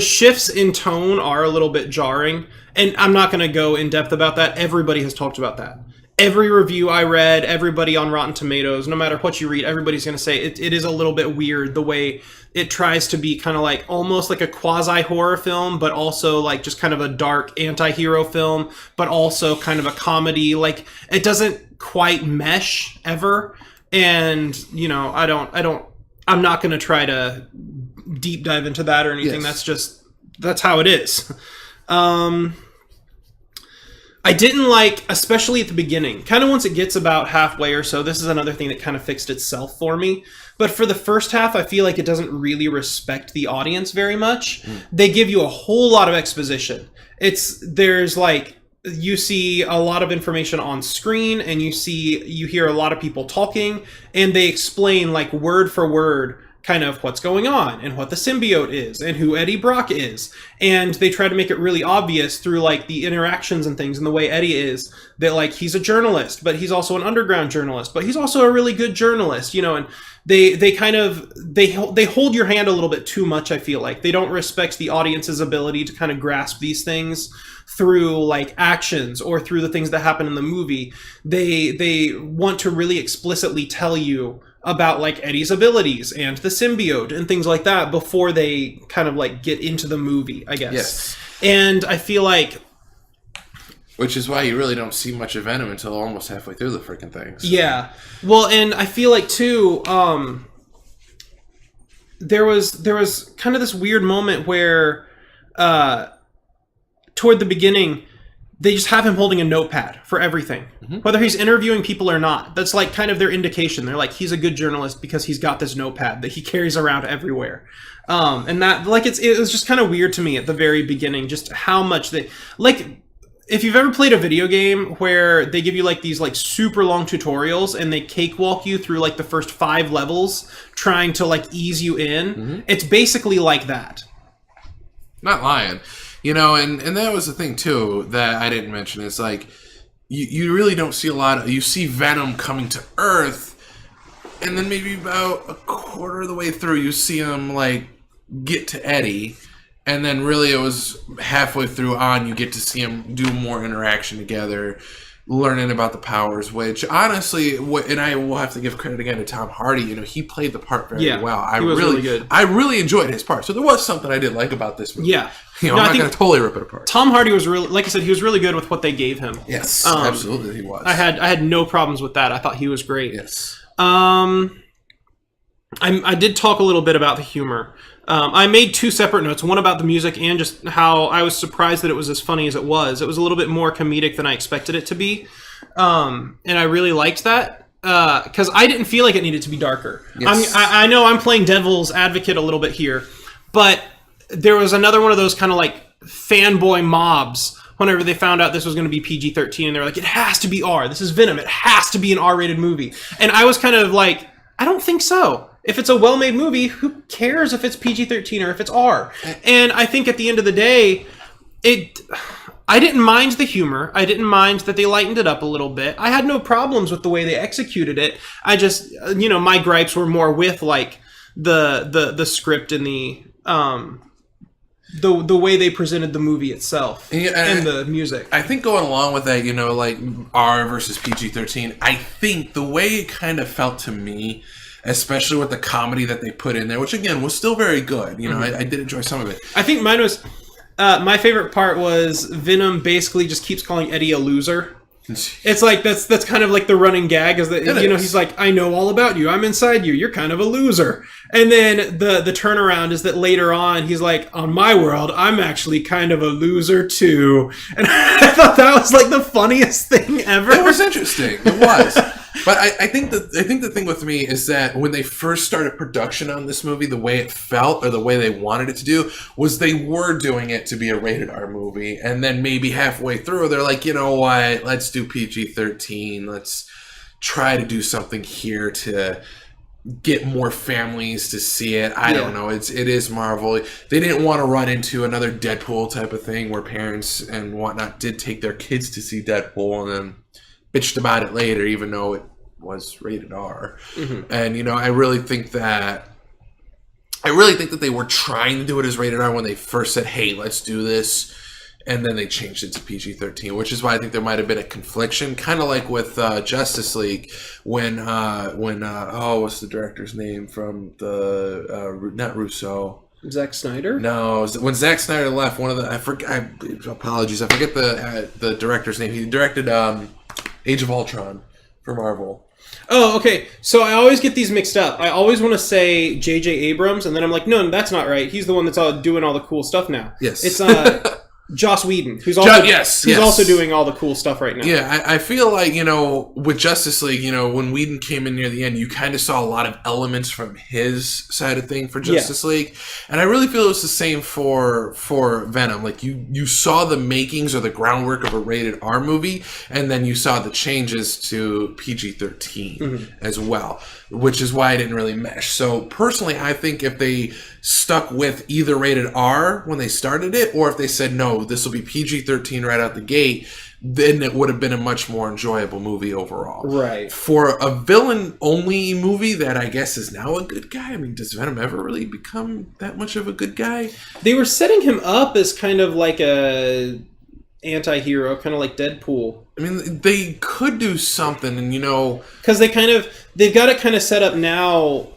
shifts in tone are a little bit jarring, and I'm not going to go in depth about that. Everybody has talked about that. Every review I read, everybody on Rotten Tomatoes, no matter what you read, everybody's going to say it is a little bit weird the way it tries to be kind of like almost like a quasi-horror film, but also like just kind of a dark anti-hero film, but also kind of a comedy. Like, it doesn't quite mesh ever. And, I'm not going to try to deep dive into that or anything. Yes. That's how it is. I didn't like, especially at the beginning, kind of once it gets about halfway or so, this is another thing that kind of fixed itself for me. But for the first half, I feel like it doesn't really respect the audience very much. They give you a whole lot of exposition. You see a lot of information on screen, and you hear a lot of people talking, and they explain like word for word kind of what's going on and what the symbiote is and who Eddie Brock is. And they try to make it really obvious through like the interactions and things and the way Eddie is that like he's a journalist, but he's also an underground journalist, but he's also a really good journalist, and they hold your hand a little bit too much. I feel like they don't respect the audience's ability to kind of grasp these things through like actions or through the things that happen in the movie. They want to really explicitly tell you about like Eddie's abilities and the symbiote and things like that before they kind of like get into the movie, I guess. Yes. And I feel like, which is why you really don't see much of Venom until almost halfway through the freaking thing. So. Yeah. Well, and I feel like too, there was kind of this weird moment where, toward the beginning, they just have him holding a notepad for everything, whether he's interviewing people or not. That's like kind of their indication. They're like, he's a good journalist because he's got this notepad that he carries around everywhere. And that like, it was just kind of weird to me at the very beginning, just how much they like, if you've ever played a video game where they give you like these like super long tutorials and they cakewalk you through like the first 5 levels trying to like ease you in, it's basically like that. Not lying. And that was the thing, too, that I didn't mention. It's like, you really don't see a lot of... You see Venom coming to Earth, and then maybe about a quarter of the way through, you see him, like, get to Eddie, And then really it was halfway through on, you get to see them do more interaction together, learning about the powers, which honestly, and I will have to give credit again to Tom Hardy, you know, he played the part very well. He was really good. I really enjoyed his part. So there was something I did like about this movie. Yeah. You know, I'm not going to totally rip it apart. Tom Hardy was really, like I said, he was really good with what they gave him. Yes, absolutely he was. I had no problems with that. I thought he was great. Yes. I did talk a little bit about the humor. I made 2 separate notes, one about the music and just how I was surprised that it was as funny as it was. It was a little bit more comedic than I expected it to be, and I really liked that because I didn't feel like it needed to be darker. Yes. I know I'm playing devil's advocate a little bit here, but there was another one of those kind of like fanboy mobs whenever they found out this was going to be PG-13, and they were like, it has to be R. This is Venom. It has to be an R-rated movie. And I was kind of like, I don't think so. If it's a well-made movie, who cares if it's PG-13 or if it's R? And I think at the end of the day, I didn't mind the humor. I didn't mind that they lightened it up a little bit. I had no problems with the way they executed it. I just, you know, my gripes were more with like the script and the way they presented the movie itself and the music. I think going along with that, you know, like R versus PG-13, I think the way it kind of felt to me, especially with the comedy that they put in there, which again was still very good. You know, I did enjoy some of it. I think mine was my favorite part was Venom basically just keeps calling Eddie a loser. It's like that's kind of like the running gag is that he's like, I know all about you, I'm inside you, you're kind of a loser. And then the turnaround is that later on he's like, on my world I'm actually kind of a loser too. And I thought that was like the funniest thing ever. It was interesting. It was. But I think the thing with me is that when they first started production on this movie, the way it felt or the way they wanted it to do was they were doing it to be a rated R movie, and then maybe halfway through they're like, you know what, let's do PG-13. Let's try to do something here to get more families to see it. I don't know. It is Marvel. They didn't want to run into another Deadpool type of thing where parents and whatnot did take their kids to see Deadpool and then bitched about it later, even though it was rated R. And you know, I really think that they were trying to do it as rated R when they first said, "Hey, let's do this," and then they changed it to PG-13, which is why I think there might have been a confliction, kind of like with Justice League when what's the director's name from the not Russo. Zack Snyder? No, when Zack Snyder left, apologies, I forget the director's name. He directed Age of Ultron for Marvel. Oh, okay. So I always get these mixed up. I always want to say J.J. Abrams, and then I'm like, no, that's not right. He's the one that's doing all the cool stuff now. Yes. It's Joss Whedon, who's also doing all the cool stuff right now. Yeah, I feel like, you know, with Justice League, you know, when Whedon came in near the end, you kind of saw a lot of elements from his side of thing for Justice League. And I really feel it's the same for Venom. Like, you saw the makings or the groundwork of a rated R movie, and then you saw the changes to PG-13 as well, which is why I didn't really mesh. So, personally, I think if they stuck with either rated R when they started it, or if they said, no, this will be PG-13 right out the gate, then it would have been a much more enjoyable movie overall. Right. For a villain-only movie that I guess is now a good guy, I mean, does Venom ever really become that much of a good guy? They were setting him up as kind of like a anti-hero, kind of like Deadpool. I mean, they could do something, and you know... Because they've got it kind of set up now,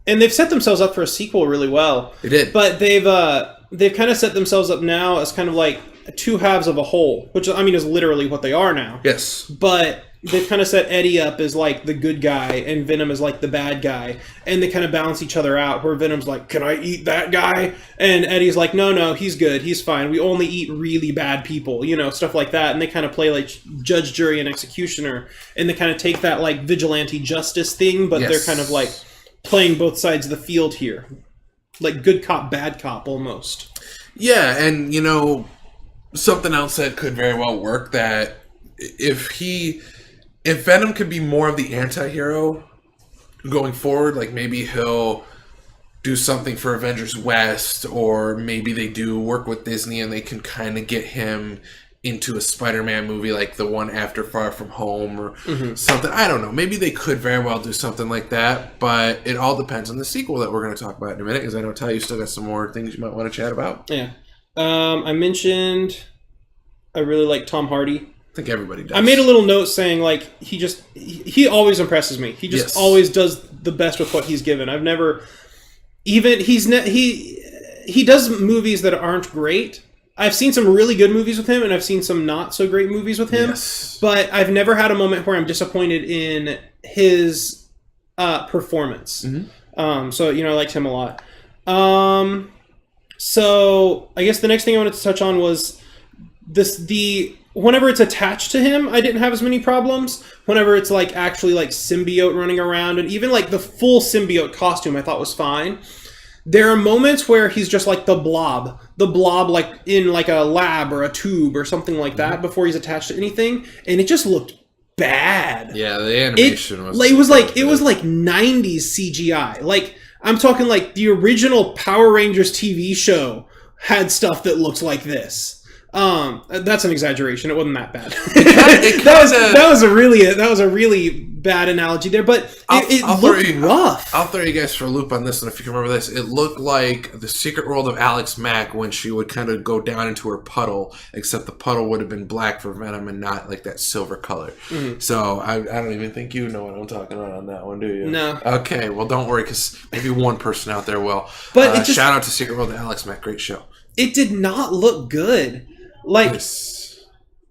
and they've set themselves up for a sequel really well. They did. But they've kind of set themselves up now as kind of like two halves of a whole, which I mean is literally what they are now. Yes. But they've kind of set Eddie up as like the good guy and Venom is like the bad guy, and they kind of balance each other out, where Venom's like, can I eat that guy? And Eddie's like, no, he's good, he's fine, we only eat really bad people, you know, stuff like that. And they kind of play like judge, jury, and executioner, and they kind of take that like vigilante justice thing, but they're kind of like playing both sides of the field here, like good cop, bad cop almost. Yeah, and you know, something else that could very well work, that if Venom could be more of the anti-hero going forward, like maybe he'll do something for Avengers West, or maybe they do work with Disney and they can kind of get him into a Spider-Man movie like the one after Far From Home or something. I don't know. Maybe they could very well do something like that, but it all depends on the sequel that we're going to talk about in a minute, because I know, Ty, you still got some more things you might want to chat about. Yeah. I mentioned I really like Tom Hardy. I think everybody does. I made a little note saying, like, he always impresses me. He just always does the best with what he's given. I've never... Even... He does movies that aren't great. I've seen some really good movies with him, and I've seen some not so great movies with him. Yes. But I've never had a moment where I'm disappointed in his performance. So, I liked him a lot. So I guess the next thing I wanted to touch on was whenever it's attached to him, I didn't have as many problems. Whenever it's like actually like symbiote running around, and even like the full symbiote costume, I thought was fine. There are moments where he's just like the blob like in like a lab or a tube or something like that before he's attached to anything, and it just looked bad. Yeah, the animation was 90s CGI. Like, I'm talking like the original Power Rangers TV show had stuff that looked like this. That's an exaggeration. It wasn't that bad. That was a really bad analogy there, but it looked rough. I'll throw you guys for a loop on this, and if you can remember this, it looked like the Secret World of Alex Mack when she would kind of go down into her puddle, except the puddle would have been black for Venom and not like that silver color. So I don't even think you know what I'm talking about on that one, do you? No. Okay, well, don't worry, because maybe one person out there will. But shout out to Secret World of Alex Mack, great show. It did not look good. Like,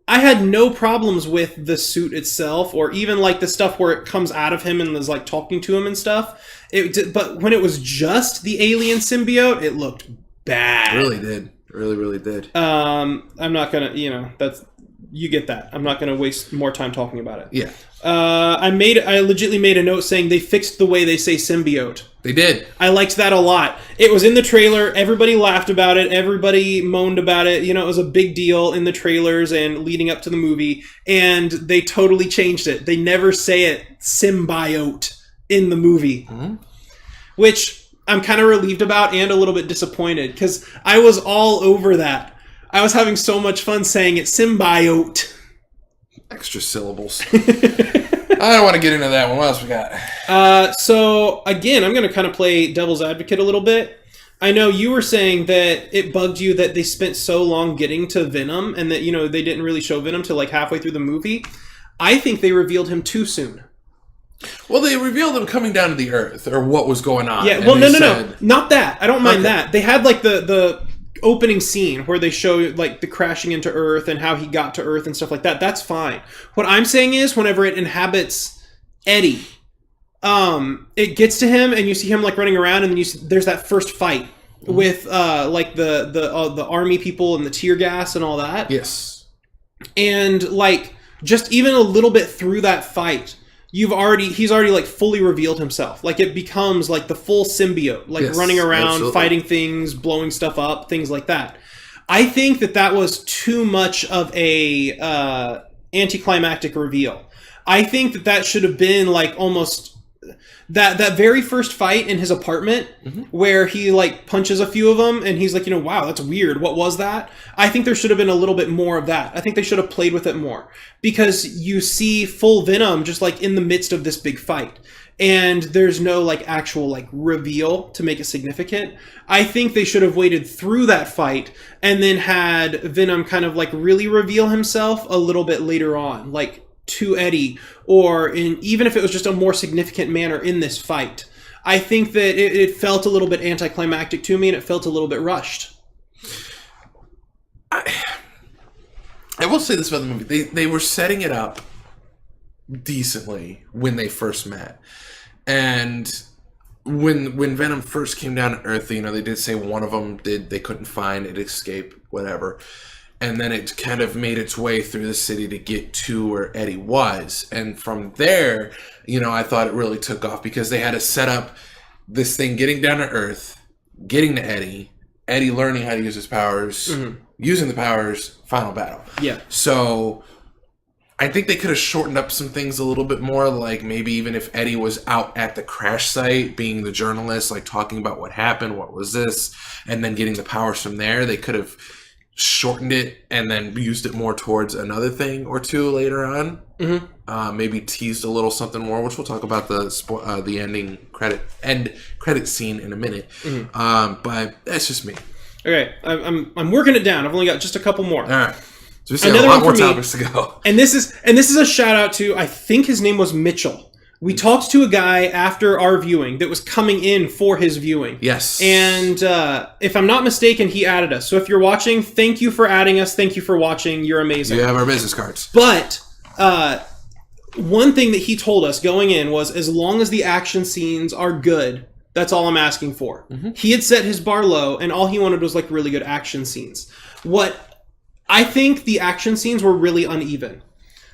I had no problems with the suit itself, or even like the stuff where it comes out of him and is like talking to him and stuff. But when it was just the alien symbiote, it looked bad. It really did. Really did. I'm not gonna, you get that. I'm not gonna waste more time talking about it. Yeah. I legitimately made a note saying they fixed the way they say symbiote. They did. I liked that a lot. It was in the trailer. Everybody laughed about it. Everybody moaned about it. It was a big deal in the trailers and leading up to the movie. And they totally changed it. They never say it symbiote in the movie. Which I'm kind of relieved about and a little bit disappointed, because I was all over that. I was having so much fun saying it symbiote. Extra syllables. I don't want to get into that one. What else we got? So, again, I'm going to kind of play devil's advocate a little bit. I know you were saying that it bugged you that they spent so long getting to Venom and that, they didn't really show Venom till like halfway through the movie. I think they revealed him too soon. Well, they revealed him coming down to the Earth, or what was going on. Yeah, well, no. Not that. I don't mind that. They had like the opening scene where they show like the crashing into Earth and how he got to Earth and stuff like that. That's fine. What I'm saying is whenever it inhabits Eddie, it gets to him and you see him like running around, and then there's that first fight with like the army people and the tear gas and all that. Yes. And like just even a little bit through that fight, he's already like fully revealed himself. Like it becomes like the full symbiote, like running around, fighting things, blowing stuff up, things like that. I think that was too much of a anticlimactic reveal. I think that should have been like almost that very first fight in his apartment where he like punches a few of them and he's like, wow, that's weird. What was that? I think there should have been a little bit more of that. I think they should have played with it more, because you see full Venom just like in the midst of this big fight, and there's no like actual like reveal to make it significant. I think they should have waited through that fight and then had Venom kind of like really reveal himself a little bit later on, like to Eddie, or even if it was just a more significant manner in this fight. I think that it felt a little bit anticlimactic to me, and it felt a little bit rushed. I will say this about the movie. They were setting it up decently when they first met. And when Venom first came down to Earth, they did say one of them they couldn't find it, escaped, whatever. And then it kind of made its way through the city to get to where Eddie was. And from there, I thought it really took off, because they had to set up this thing getting down to Earth, getting to Eddie learning how to use his powers, using the powers, final battle. Yeah. So I think they could have shortened up some things a little bit more, like maybe even if Eddie was out at the crash site being the journalist, like talking about what happened, what was this, and then getting the powers from there, they could have shortened it and then used it more towards another thing or two later on. Maybe teased a little something more, which we'll talk about the end credit scene in a minute. But that's just me. Okay, I'm working it down. I've only got just a couple more. All right. So we still have a lot more topics to go. And this is a shout out to, I think his name was Mitchell. We talked to a guy after our viewing that was coming in for his viewing. Yes. And if I'm not mistaken, he added us. So if you're watching, thank you for adding us. Thank you for watching. You're amazing. You have our business cards. But one thing that he told us going in was, as long as the action scenes are good, that's all I'm asking for. He had set his bar low, and all he wanted was like really good action scenes. What I think the action scenes were really uneven.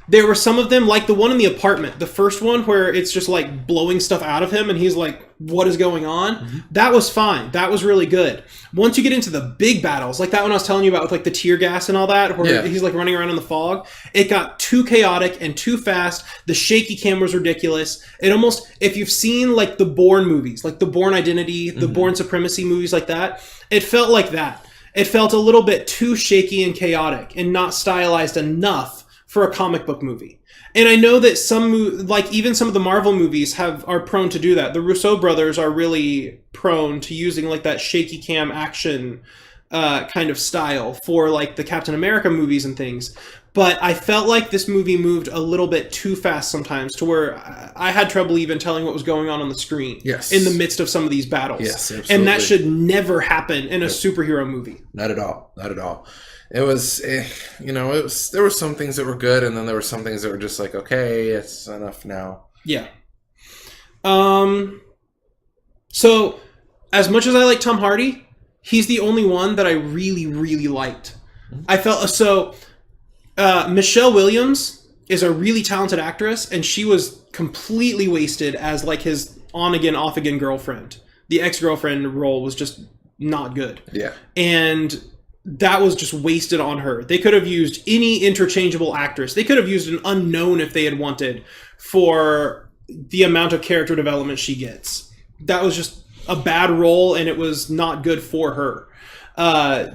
There were some of them, like the one in the apartment, the first one where it's just like blowing stuff out of him and he's like, what is going on? That was fine. That was really good. Once you get into the big battles, like that one I was telling you about with like the tear gas and all that, where he's like running around in the fog, it got too chaotic and too fast. The shaky cam was ridiculous. It almost, if you've seen like the Bourne movies, like the Bourne Identity, the Bourne Supremacy movies like that, it felt like that. It felt a little bit too shaky and chaotic and not stylized enough for a comic book movie. And I know that even some of the Marvel movies are prone to do that. The Russo brothers are really prone to using like that shaky cam action kind of style for like the Captain America movies and things. But I felt like this movie moved a little bit too fast sometimes, to where I had trouble even telling what was going on the screen in the midst of some of these battles. Yes, absolutely. And that should never happen in a superhero movie. Not at all. Not at all. It was, there were some things that were good, and then there were some things that were just like, okay, it's enough now. Yeah. So, as much as I like Tom Hardy, he's the only one that I really, really liked. I felt, Michelle Williams is a really talented actress, and she was completely wasted as like his on-again, off-again girlfriend. The ex-girlfriend role was just not good. Yeah. And that was just wasted on her. They could have used any interchangeable actress. They could have used an unknown if they had wanted, for the amount of character development she gets. That was just a bad role, and it was not good for her.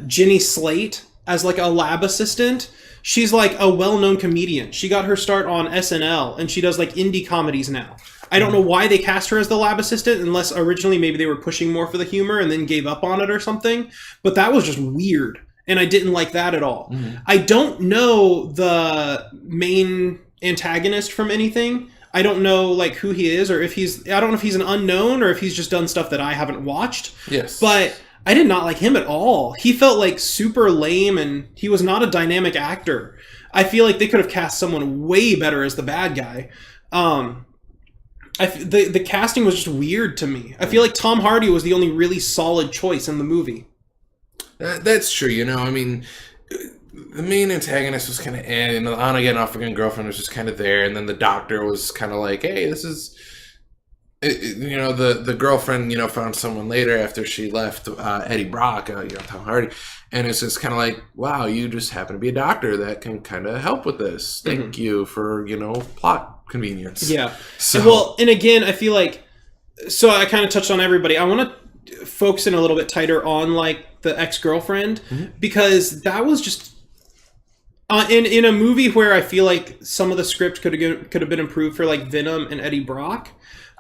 Jenny Slate as like a lab assistant. She's like a well-known comedian. She got her start on SNL, and she does like indie comedies now. I don't know why they cast her as the lab assistant, unless originally maybe they were pushing more for the humor and then gave up on it or something. But that was just weird, and I didn't like that at all. I don't know the main antagonist from anything. I don't know like who he is, or if I don't know if he's an unknown or if he's just done stuff that I haven't watched. Yes. But I did not like him at all. He felt like super lame, and he was not a dynamic actor. I feel like they could have cast someone way better as the bad guy. The casting was just weird to me. I feel like Tom Hardy was the only really solid choice in the movie. That's true. I mean, the main antagonist was kind of, and the on-again, off-again girlfriend was just kind of there, and then the doctor was kind of like, hey, this is... the girlfriend, found someone later after she left Eddie Brock, Tom Hardy, and it's just kind of like, wow, you just happen to be a doctor that can kind of help with this. Thank you for, plot convenience. Yeah. So, and again, I feel like, so I kind of touched on everybody. I want to focus in a little bit tighter on like the ex-girlfriend, because that was just in a movie where I feel like some of the script could have been improved for like Venom and Eddie Brock.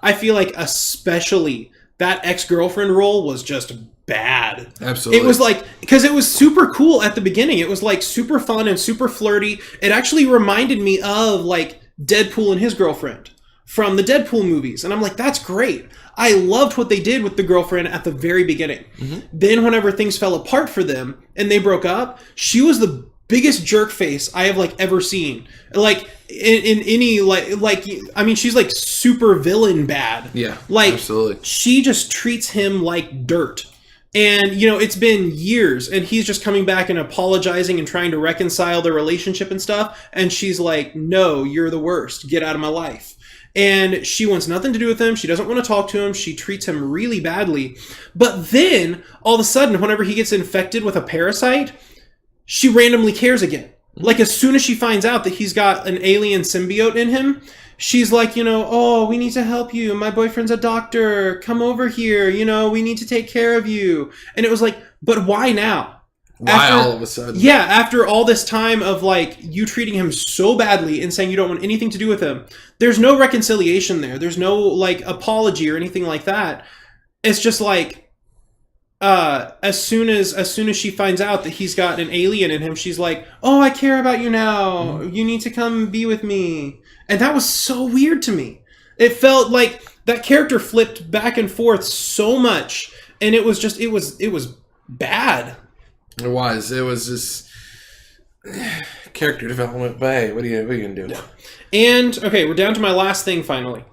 I feel like especially that ex-girlfriend role was just bad. Absolutely. It was like, because it was super cool at the beginning. It was like super fun and super flirty. It actually reminded me of like Deadpool and his girlfriend from the Deadpool movies. And I'm like, that's great. I loved what they did with the girlfriend at the very beginning. Then whenever things fell apart for them and they broke up, she was the biggest jerk face I have like ever seen. Like in any like I mean, she's like super villain bad. Yeah, like absolutely. She just treats him like dirt. And it's been years, and he's just coming back and apologizing and trying to reconcile their relationship and stuff. And she's like, "No, you're the worst. Get out of my life." And she wants nothing to do with him. She doesn't want to talk to him. She treats him really badly. But then all of a sudden, whenever he gets infected with a parasite, she randomly cares again. Like as soon as she finds out that he's got an alien symbiote in him, she's like, oh, we need to help you. My boyfriend's a doctor. Come over here. We need to take care of you. And it was like, but why now? All of a sudden. Yeah, after all this time of, like, you treating him so badly and saying you don't want anything to do with him, there's no reconciliation there. There's no, like, apology or anything like that. It's just like, as soon as she finds out that he's got an alien in him, she's like, oh, I care about you now. You need to come be with me. And that was so weird to me. It felt like that character flipped back and forth so much, and it was bad. It was just character development, but hey, what are you gonna do? Yeah. And okay, we're down to my last thing finally,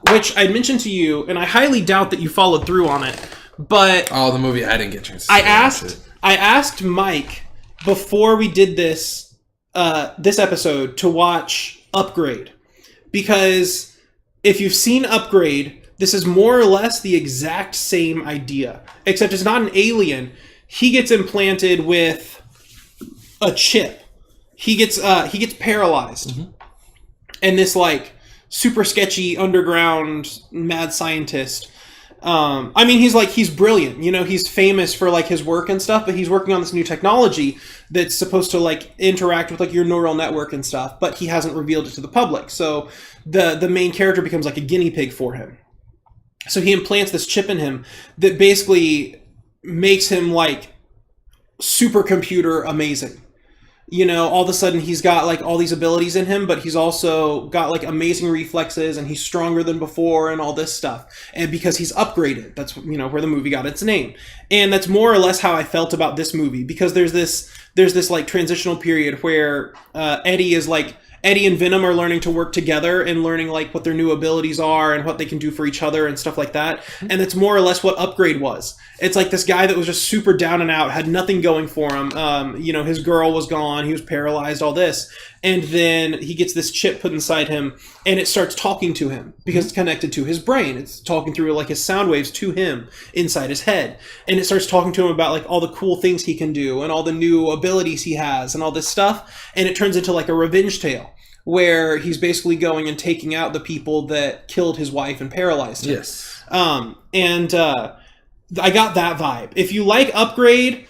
which I mentioned to you, and I highly doubt that you followed through on it. But the movie I didn't get a chance to see. I asked Mike before we did this episode to watch Upgrade, because if you've seen Upgrade, this is more or less the exact same idea, except it's not an alien. He gets implanted with a chip. He gets paralyzed. Mm-hmm. And this, like, super sketchy underground mad scientist. He's brilliant. You know, he's famous for, like, his work and stuff, but he's working on this new technology that's supposed to, like, interact with, like, your neural network and stuff, but he hasn't revealed it to the public. So the main character becomes like a guinea pig for him. So he implants this chip in him that basically makes him, like, supercomputer amazing. You know, all of a sudden he's got, like, all these abilities in him, but he's also got, like, amazing reflexes, and he's stronger than before and all this stuff. And because he's upgraded, that's, you know, where the movie got its name. And that's more or less how I felt about this movie, because there's this like transitional period where Eddie and Venom are learning to work together and learning, like, what their new abilities are and what they can do for each other and stuff like that. And that's more or less what Upgrade was. It's like this guy that was just super down and out, had nothing going for him. You know, his girl was gone, he was paralyzed, all this. And then he gets this chip put inside him, and it starts talking to him because it's connected to his brain. It's talking through, like, his sound waves to him inside his head. And it starts talking to him about, like, all the cool things he can do and all the new abilities he has and all this stuff. And it turns into, like, a revenge tale, where he's basically going and taking out the people that killed his wife and paralyzed him. Yes. I got that vibe. If you like Upgrade,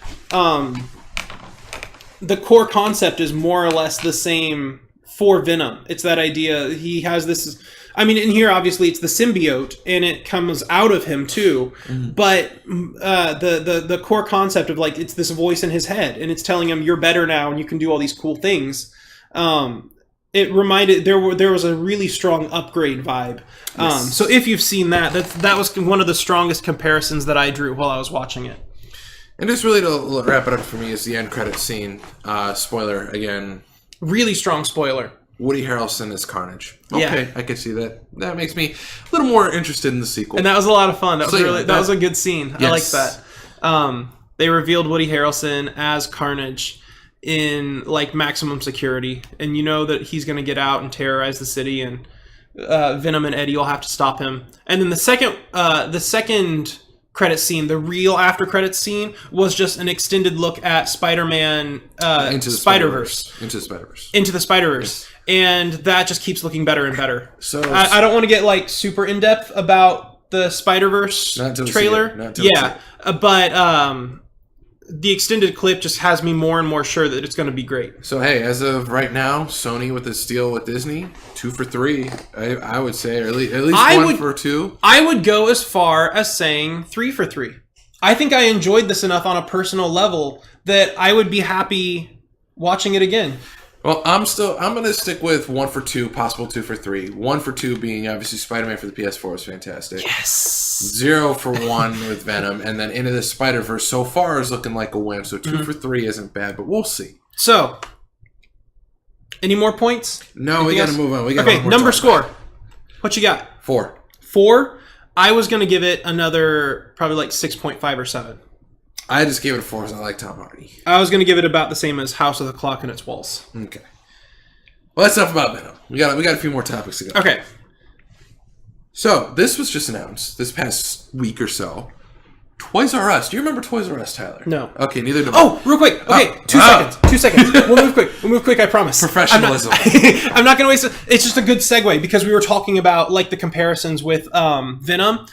the core concept is more or less the same for Venom. It's that idea. He has this... I mean, in here, obviously, it's the symbiote, and it comes out of him, too. Mm-hmm. But the core concept of, like, it's this voice in his head, and it's telling him, you're better now, and you can do all these cool things. It reminded... There was a really strong Upgrade vibe. Yes. So if you've seen that was one of the strongest comparisons that I drew while I was watching it. And just really to wrap it up for me is the end credit scene. Spoiler again. Really strong spoiler. Woody Harrelson is Carnage. Okay, yeah. I could see that. That makes me a little more interested in the sequel. And that was a lot of fun. That was a good scene. Yes. I like that. They revealed Woody Harrelson as Carnage in, like, maximum security, and you know that he's going to get out and terrorize the city, and Venom and Eddie will have to stop him. And then the second credit scene, the real after credits scene, was just an extended look at Spider-Man Into the Spider-Verse. Yes. And that just keeps looking better and better. So I don't want to get, like, super in depth about the Spider-Verse trailer. But the extended clip just has me more and more sure that it's going to be great. So hey, as of right now, Sony with this deal with Disney, 2 for 3. I would say, or at least 1 for 2. I would go as far as saying 3 for 3. I think I enjoyed this enough on a personal level that I would be happy watching it again. Well, I'm going to stick with 1 for 2, possible 2 for 3. 1 for 2 being obviously Spider-Man for the PS4 is fantastic. Yes. 0 for 1 with Venom, and then Into the Spider-Verse so far is looking like a win. So 2 for 3 isn't bad, but we'll see. So, any more points? No, we got to move on. Okay, number score. What you got? 4. 4? I was going to give it another probably like 6.5 or 7. I just gave it a 4 because I like Tom Hardy. I was going to give it about the same as House of the Clock and its Walls. Okay. Well, that's enough about Venom. We got a few more topics to go. Okay. So, this was just announced this past week or so. Toys R Us. Do you remember Toys R Us, Tyler? No. Okay, neither do I. Oh, real quick. Okay, 2 seconds. 2 seconds. We'll move quick, I promise. Professionalism. I'm not going to waste it. It's just a good segue because we were talking about, like, the comparisons with Venom.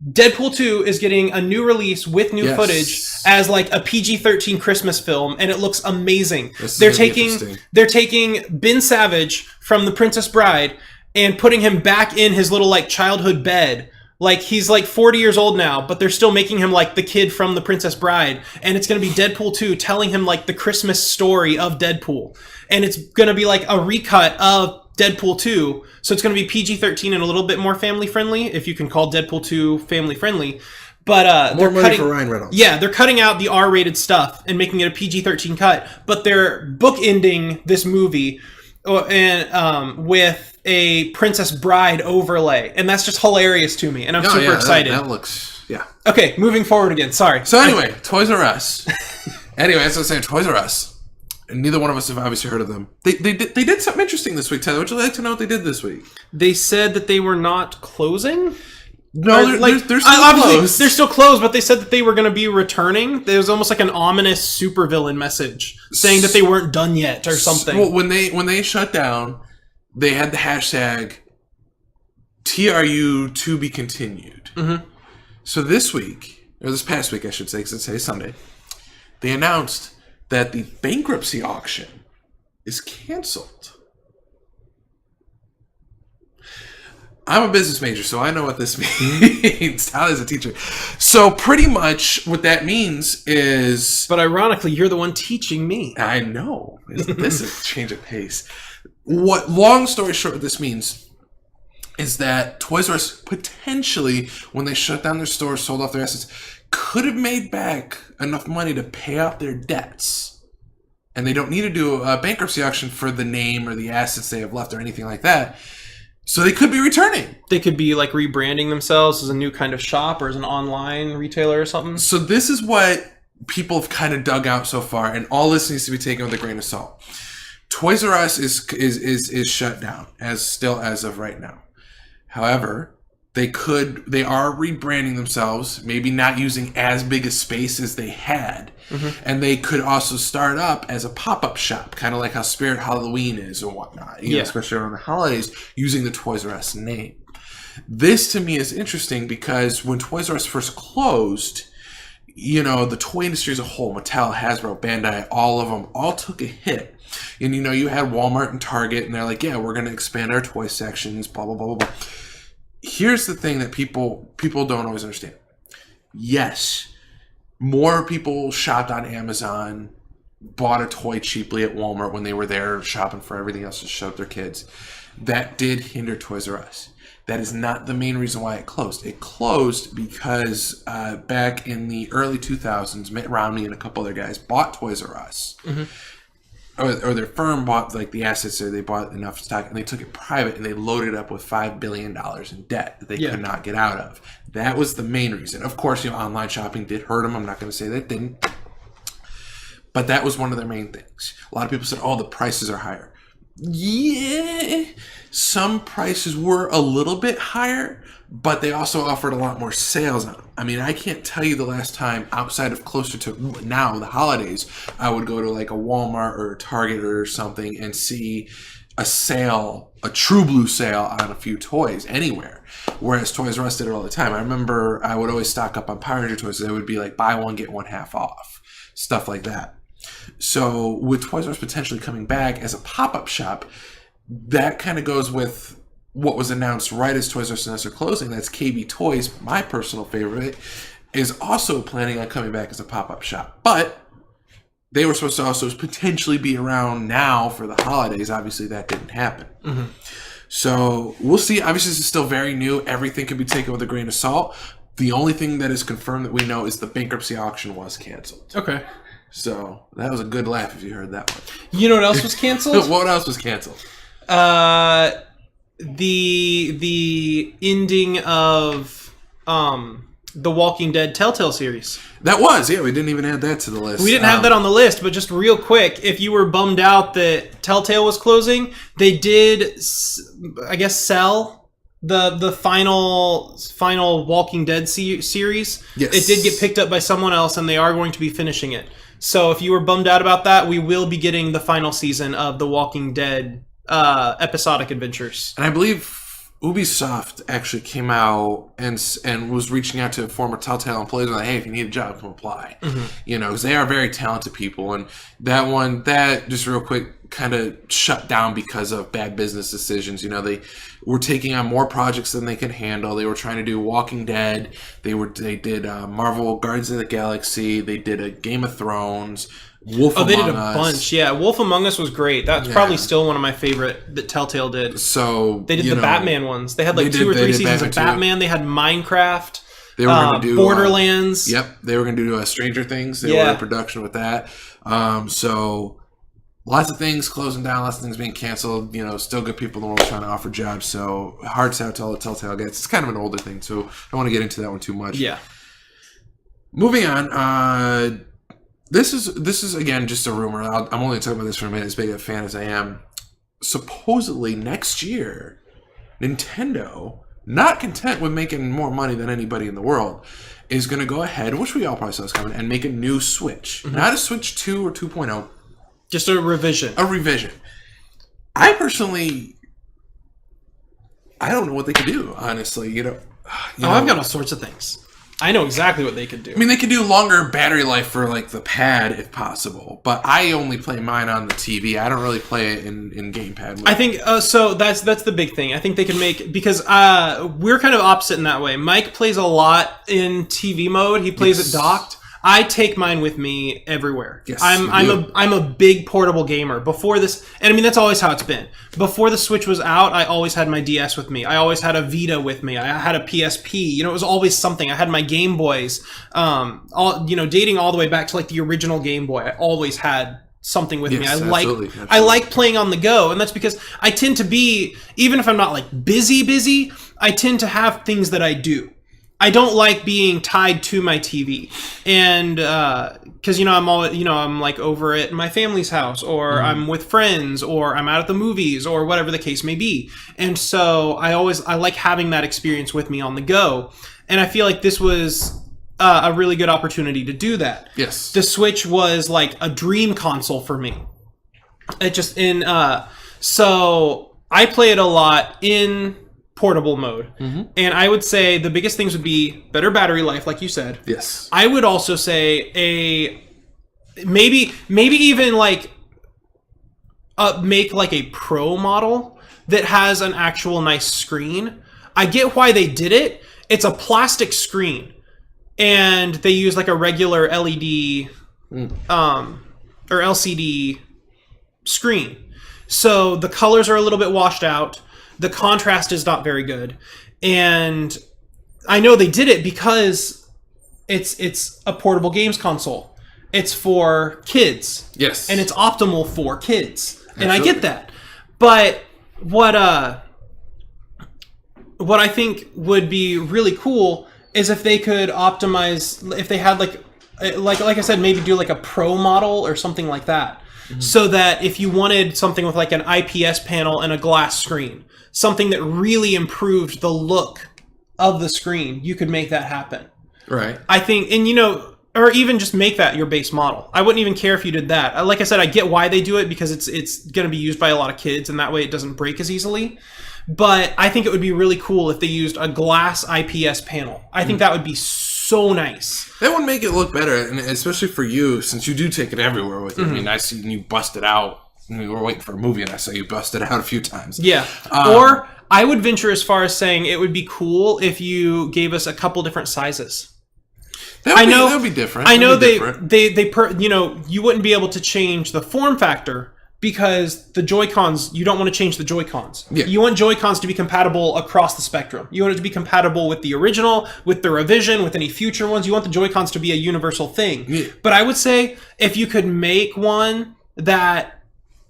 Deadpool 2 is getting a new release with new Yes. footage as like a PG-13 Christmas film, and it looks amazing. This is They're gonna be taking interesting. they're taking Ben Savage from The Princess Bride and putting him back in his little like childhood bed. Like he's like 40 years old now, but they're still making him like the kid from The Princess Bride, and it's going to be Deadpool 2 telling him like the Christmas story of Deadpool. And it's going to be like a recut of Deadpool 2, so it's going to be PG-13 and a little bit more family friendly, if you can call Deadpool 2 family friendly. But More they're money cutting, for Ryan Reynolds. yeah, they're cutting out the R-rated stuff and making it a PG-13 cut. But they're bookending this movie with a Princess Bride overlay, and that's just hilarious to me, and I'm super excited. That looks, yeah. Okay, moving forward again. Sorry. So anyway, Toys R Us. Anyway, as I was saying, Toys R Us. And neither one of us have obviously heard of them. They did something interesting this week, Tyler. Would you like to know what they did this week? They said that they were not closing. No, they're still obviously, closed. they're still closed, but they said that they were going to be returning. There was almost like an ominous supervillain message saying that they weren't done yet or something. Well, when they shut down, they had the hashtag TRU to be continued. Mm-hmm. So this week, or this past week, I should say, because it's today's Sunday, they announced that the bankruptcy auction is canceled. I'm a business major, so I know what this means. Tyler's a teacher. So pretty much what that means is... But ironically, you're the one teaching me. I know. This is a change of pace. What, long story short, what this means is that Toys R Us potentially, when they shut down their stores, sold off their assets, could have made back enough money to pay off their debts. And they don't need to do a bankruptcy auction for the name or the assets they have left or anything like that. So they could be returning. They could be like rebranding themselves as a new kind of shop or as an online retailer or something. So this is what people have kind of dug out so far, and all this needs to be taken with a grain of salt. Toys R Us is shut down as of right now. However, they are rebranding themselves, maybe not using as big a space as they had. Mm-hmm. And they could also start up as a pop-up shop, kind of like how Spirit Halloween is or whatnot, you know, especially around the holidays, using the Toys R Us name. This to me is interesting because when Toys R Us first closed, you know, the toy industry as a whole, Mattel, Hasbro, Bandai, all of them, all took a hit. And, you know, you had Walmart and Target, and they're like, yeah, we're going to expand our toy sections, blah, blah, blah, blah, blah. Here's the thing that people don't always understand. Yes, more people shopped on Amazon, bought a toy cheaply at Walmart when they were there shopping for everything else to show up their kids. That did hinder Toys R Us. That is not the main reason why it closed. It closed because back in the early 2000s, Mitt Romney and a couple other guys bought Toys R Us. Mm-hmm. Or their firm bought like the assets, or they bought enough stock, and they took it private, and they loaded it up with $5 billion in debt that they could not get out of. That was the main reason. Of course, you know, online shopping did hurt them. I'm not going to say that it didn't. But that was one of their main things. A lot of people said, oh, the prices are higher. Yeah, some prices were a little bit higher, but they also offered a lot more sales on them. I mean, I can't tell you the last time outside of closer to now, the holidays, I would go to like a Walmart or a Target or something and see a sale, a true blue sale on a few toys anywhere. Whereas Toys R Us did it all the time. I remember I would always stock up on Power Ranger toys. They would be like buy one, get one half off. Stuff like that. So with Toys R Us potentially coming back as a pop-up shop, that kind of goes with what was announced right as Toys R Us announced their closing. That's KB Toys, my personal favorite, is also planning on coming back as a pop-up shop. But they were supposed to also potentially be around now for the holidays. Obviously, that didn't happen. Mm-hmm. So we'll see. Obviously, this is still very new. Everything can be taken with a grain of salt. The only thing that is confirmed that we know is the bankruptcy auction was canceled. Okay. So that was a good laugh if you heard that one. You know what else was canceled? What else was canceled? The ending of the Walking Dead Telltale series. That was, yeah. We didn't even add that to the list. We didn't have that on the list, but just real quick, if you were bummed out that Telltale was closing, they did, I guess, sell the final Walking Dead series. Yes. It did get picked up by someone else, and they are going to be finishing it. So if you were bummed out about that, we will be getting the final season of the Walking Dead episodic adventures. And I believe Ubisoft actually came out and was reaching out to former Telltale employees, like, hey, if you need a job, come apply. You know, because they are very talented people, and that just real quick kind of shut down because of bad business decisions. You know, they were taking on more projects than they could handle. They were trying to do Walking Dead. They did Marvel Guardians of the Galaxy. They did a Game of Thrones. Wolf Among Us. They did a bunch. Yeah, Wolf Among Us was great. That's probably still one of my favorite that Telltale did. So they did the Batman ones. They had like 2 or 3 seasons of Batman. They had Minecraft. They were going to do Borderlands. They were going to do Stranger Things. They were in production with that. So lots of things closing down, lots of things being canceled. You know, still good people in the world trying to offer jobs. So hearts out to all the Telltale guys. It's kind of an older thing, so I don't want to get into that one too much. Yeah. Moving on. This is again just a rumor. I'm only talking about this for a minute, as big a fan as I am. Supposedly next year, Nintendo, not content with making more money than anybody in the world, is going to go ahead, which we all probably saw this coming, and make a new Switch. Not a Switch 2 or 2.0. Just a revision. A revision. I personally, I don't know what they could do, honestly. You know, I've got all sorts of things. I know exactly what they could do. I mean, they could do longer battery life for like the pad if possible, but I only play mine on the TV. I don't really play it in gamepad mode. I think so. That's the big thing. I think they can make, because we're kind of opposite in that way. Mike plays a lot in TV mode. He plays it docked. I take mine with me everywhere. Yes, I'm a big portable gamer. Before this, and I mean that's always how it's been. Before the Switch was out, I always had my DS with me. I always had a Vita with me. I had a PSP. You know, it was always something. I had my Game Boys. Dating all the way back to like the original Game Boy. I always had something with me. Absolutely. I like playing on the go, and that's because I tend to be, even if I'm not like busy, I tend to have things that I do. I don't like being tied to my TV, and because I'm like over at my family's house, or I'm with friends, or I'm out at the movies, or whatever the case may be. And so I like having that experience with me on the go, and I feel like this was a really good opportunity to do that. Yes, the Switch was like a dream console for me. So I play it a lot in portable mode. And I would say the biggest things would be better battery life, like you said. Yes. I would also say maybe even like make like a pro model that has an actual nice screen. I get why they did it. It's a plastic screen, and they use like a regular LED or LCD screen. So the colors are a little bit washed out. The contrast is not very good. And I know they did it because it's a portable games console. It's for kids. Yes. And it's optimal for kids. Absolutely. And I get that. But what I think would be really cool is if they could optimize, if they had like I said, maybe do like a pro model or something like that. So that if you wanted something with like an IPS panel and a glass screen, something that really improved the look of the screen, you could make that happen. Right. I think, and or even just make that your base model. I wouldn't even care if you did that. Like I said, I get why they do it, because it's going to be used by a lot of kids, and that way it doesn't break as easily. But I think it would be really cool if they used a glass IPS panel. I think that would be so nice. That would make it look better, and especially for you, since you do take it everywhere with you. I mean, I see you bust it out. We were waiting for a movie, and I saw you bust it out a few times. Yeah. Or I would venture as far as saying it would be cool if you gave us a couple different sizes. That would be different. I know you wouldn't be able to change the form factor, because the Joy-Cons, you don't want to change the Joy-Cons. Yeah. You want Joy-Cons to be compatible across the spectrum. You want it to be compatible with the original, with the revision, with any future ones. You want the Joy-Cons to be a universal thing. Yeah. But I would say if you could make one that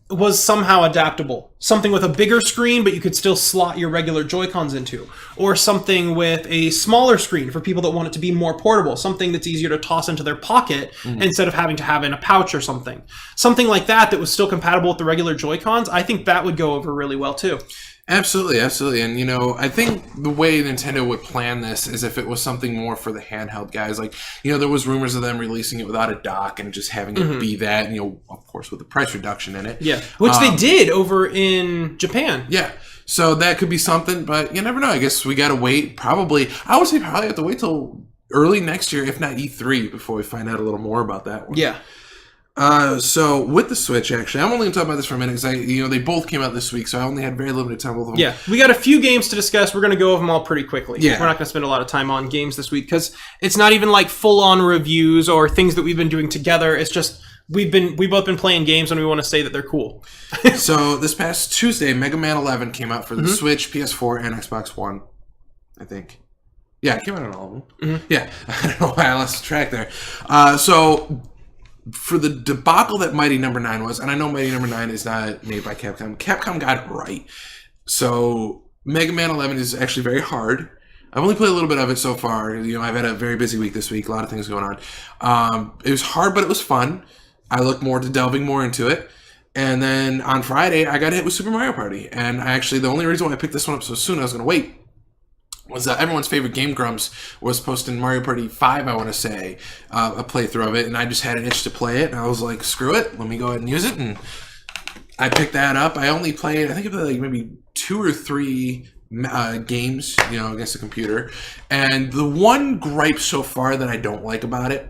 was somehow adaptable, something with a bigger screen but you could still slot your regular Joy-Cons into, or something with a smaller screen for people that want it to be more portable, something that's easier to toss into their pocket instead of having to have in a pouch or something like that was still compatible with the regular Joy-Cons. I think that would go over really well too. Absolutely, absolutely. And, I think the way Nintendo would plan this is if it was something more for the handheld guys. Like, there was rumors of them releasing it without a dock and just having it be that, and, of course, with the price reduction in it. Yeah, which they did over in Japan. Yeah. So that could be something, but you never know. I guess we got to wait. I would say probably have to wait till early next year, if not E3, before we find out a little more about that one. Yeah. So with the Switch, actually, I'm only going to talk about this for a minute because they both came out this week, so I only had very limited time with them. Yeah, we got a few games to discuss. We're going to go over them all pretty quickly. Yeah. We're not going to spend a lot of time on games this week because it's not even like full-on reviews or things that we've been doing together. It's just we've both been playing games and we want to say that they're cool. So this past Tuesday, Mega Man 11 came out for the Switch, PS4, and Xbox One, I think. Yeah, it came out on all of them. Yeah, I don't know why I lost track there. So for the debacle that Mighty Number 9 was, and I know Mighty Number 9 is not made by Capcom. Capcom got it right. So Mega Man 11 is actually very hard. I've only played a little bit of it so far. I've had a very busy week this week. A lot of things going on. It was hard, but it was fun. I look more to delving more into it. And then on Friday, I got hit with Super Mario Party. And the only reason why I picked this one up so soon, I was going to wait, was everyone's favorite Game Grumps was posting Mario Party 5, I want to say, a playthrough of it. And I just had an itch to play it. And I was like, screw it. Let me go ahead and use it. And I picked that up. I only played, I think it was like maybe 2 or 3 games, against the computer. And the one gripe so far that I don't like about it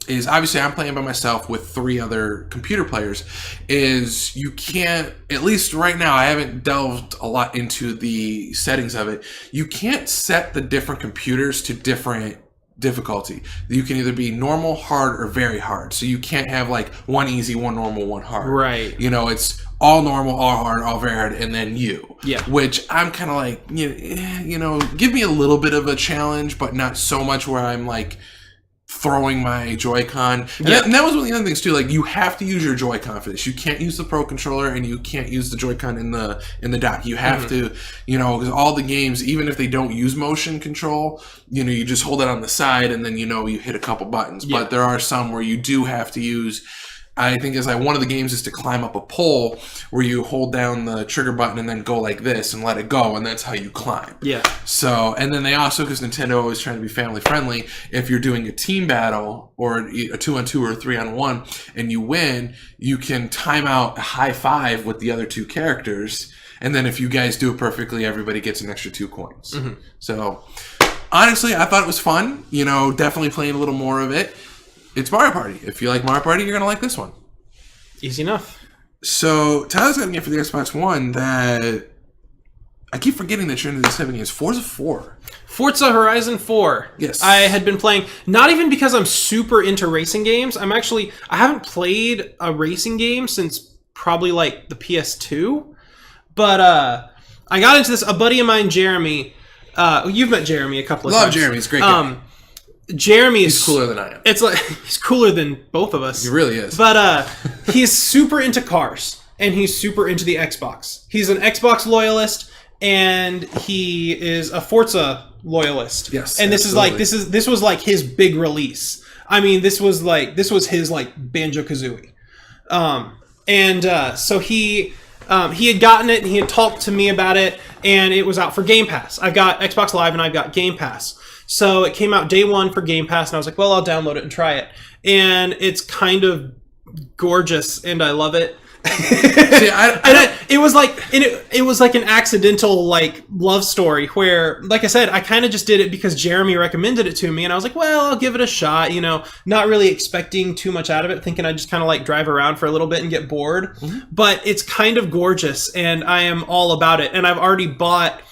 is, obviously I'm playing by myself with 3 other computer players, is you can't, at least right now, I haven't delved a lot into the settings of it, you can't set the different computers to different difficulty. You can either be normal, hard, or very hard. So you can't have like one easy, one normal, one hard. Right. It's all normal, all hard, all very hard, and then you. Yeah. Which I'm kind of like, give me a little bit of a challenge, but not so much where I'm like throwing my Joy-Con. And that was one of the other things too. Like, you have to use your Joy-Con for this. You can't use the Pro Controller, and you can't use the Joy-Con in the dock. You have to, because all the games, even if they don't use motion control, you just hold it on the side, and then you hit a couple buttons. Yeah. But there are some where you do have to use. I think one of the games is to climb up a pole where you hold down the trigger button and then go like this and let it go, and that's how you climb. Yeah. So, and then they also, because Nintendo always trying to be family friendly, if you're doing a team battle or a 2-on-2 or a 3-on-1 and you win, you can time out a high five with the other 2 characters, and then if you guys do it perfectly, everybody gets an extra 2 coins. So, honestly, I thought it was fun. Definitely playing a little more of it. It's Mario Party. If you like Mario Party, you're going to like this one. Easy enough. So, Tyler's got a game for the Xbox One that I keep forgetting that you're into this type of games. Forza 4. Forza Horizon 4. Yes. I had been playing, not even because I'm super into racing games. I haven't played a racing game since probably like the PS2. But I got into this, a buddy of mine, Jeremy. You've met Jeremy a couple of times. Love Jeremy. He's a great guy. Jeremy is He's cooler than I am. It's like he's cooler than both of us. He really is. But he's super into cars and he's super into the Xbox. He's an Xbox loyalist and he is a Forza loyalist. Yes. And absolutely. this was like his big release. I mean, this was his like Banjo-Kazooie. So he had gotten it and he had talked to me about it, and it was out for Game Pass. I've got Xbox Live and I've got Game Pass. So it came out day 1 for Game Pass, and I was like, well, I'll download it and try it. And it's kind of gorgeous, and I love it. It was like an accidental like love story where, like I said, I kind of just did it because Jeremy recommended it to me, and I was like, well, I'll give it a shot, not really expecting too much out of it, thinking I'd just kind of like drive around for a little bit and get bored. But it's kind of gorgeous, and I am all about it. And I've already bought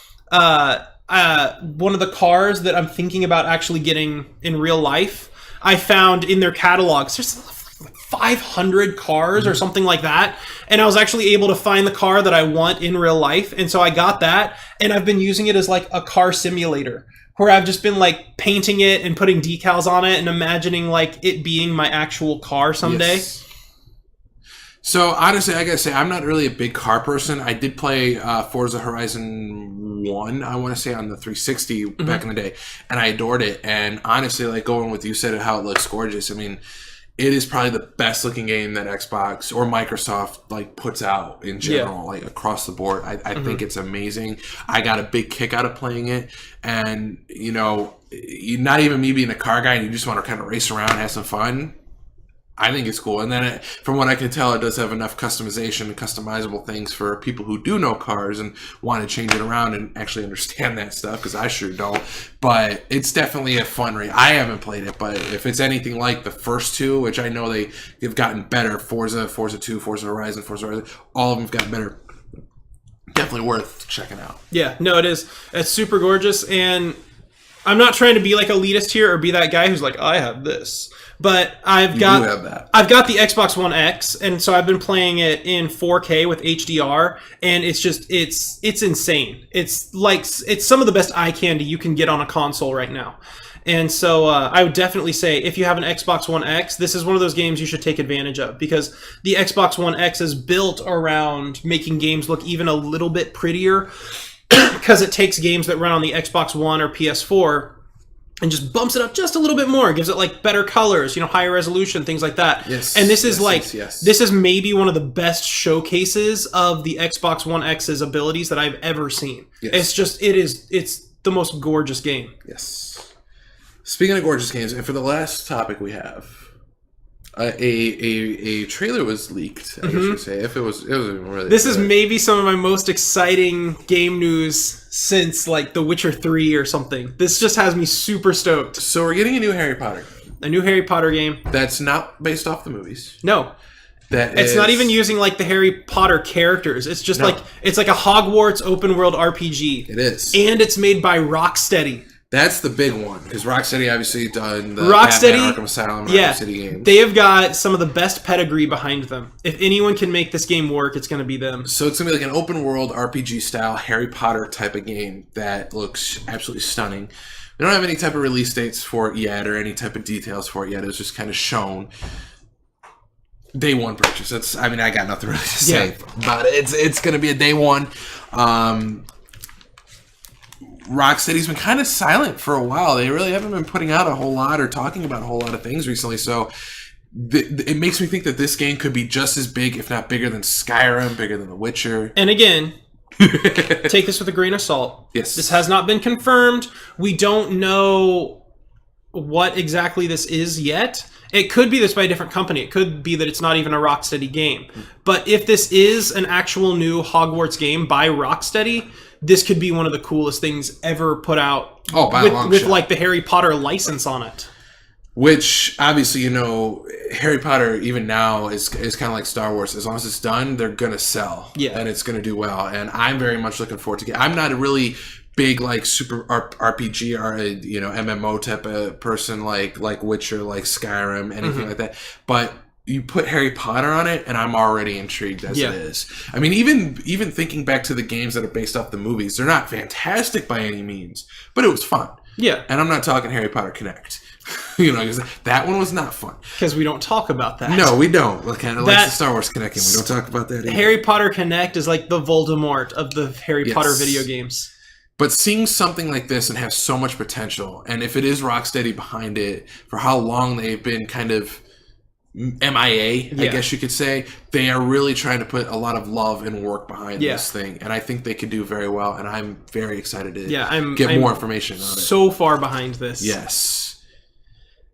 one of the cars that I'm thinking about actually getting in real life. I found in their catalogs, there's like 500 cars or something like that. And I was actually able to find the car that I want in real life. And so I got that, and I've been using it as like a car simulator where I've just been like painting it and putting decals on it and imagining like it being my actual car someday. Yes. So, honestly, I gotta say, I'm not really a big car person. I did play Forza Horizon 1, I want to say, on the 360 back in the day, and I adored it. And honestly, like going with you said, how it looks gorgeous. I mean, it is probably the best looking game that Xbox or Microsoft like puts out in general, like across the board. I think it's amazing. I got a big kick out of playing it, and you know, not even me being a car guy and you just want to kind of race around and have some fun. I think it's cool. And then from what I can tell, it does have enough customization and customizable things for people who do know cars and want to change it around and actually understand that stuff, because I sure don't. But it's definitely a fun race. I haven't played it, but if it's anything like the first two, which I know they've gotten better, Forza 2, Forza Horizon, all of them have gotten better. Definitely worth checking out. Yeah, no, it is. It's super gorgeous, and I'm not trying to be like elitist here or be that guy who's like, I have this. But I've got the Xbox One X, and so I've been playing it in 4K with HDR, and it's just it's insane. It's some of the best eye candy you can get on a console right now. And so I would definitely say if you have an Xbox One X, this is one of those games you should take advantage of, because the Xbox One X is built around making games look even a little bit prettier, because it takes games that run on the Xbox One or PS4 and just bumps it up just a little bit more, gives it like better colors, you know, higher resolution, things like that. Yes. And this is this is maybe one of the best showcases of the Xbox One X's abilities that I've ever seen. Yes. It's the most gorgeous game. Yes. Speaking of gorgeous games, and for the last topic we have, a trailer was leaked, I guess you could say. If it was really. This is maybe some of my most exciting game news since like The Witcher 3 or something. This just has me super stoked. So we're getting a new Harry Potter. A new Harry Potter game. That's not based off the movies. No. It's not even using like the Harry Potter characters. It's just it's like a Hogwarts open world RPG. It is. And it's made by Rocksteady. That's the big one, because Rocksteady obviously done the Batman Arkham Asylum, Arkham City games. They have got some of the best pedigree behind them. If anyone can make this game work, it's going to be them. So it's going to be like an open world RPG style Harry Potter type of game that looks absolutely stunning. We don't have any type of release dates for it yet or any type of details for it yet. It was just kind of shown. Day one purchase. I got nothing really to say about it. It's going to be a day one. Rocksteady's been kind of silent for a while. They really haven't been putting out a whole lot or talking about a whole lot of things recently. So it makes me think that this game could be just as big, if not bigger than Skyrim, bigger than The Witcher. And again, take this with a grain of salt. Yes. This has not been confirmed. We don't know what exactly this is yet. It could be this by a different company. It could be that it's not even a Rocksteady game. But if this is an actual new Hogwarts game by Rocksteady, this could be one of the coolest things ever put out. Oh, by a long shot. Like the Harry Potter license on it. Which, obviously, you know, Harry Potter, even now, is kind of like Star Wars. As long as it's done, they're going to sell. Yeah. And it's going to do well. And I'm very much looking forward to it. I'm not a really big, like, super RPG or, you know, MMO type of person like Witcher, like Skyrim, anything like that. But you put Harry Potter on it, and I'm already intrigued as it is. I mean, even thinking back to the games that are based off the movies, they're not fantastic by any means, but it was fun. Yeah. And I'm not talking Harry Potter Connect. You know, because that one was not fun. Because we don't talk about that. No, we don't. Kind of like the Star Wars Connect game. We don't talk about that either. Harry Potter Connect is like the Voldemort of the Harry Potter video games. But seeing something like this and have so much potential, and if it is Rocksteady behind it, for how long they've been kind of MIA, I guess you could say, they are really trying to put a lot of love and work behind this thing, and I think they could do very well, and I'm very excited to get more information on it. So far behind this. Yes.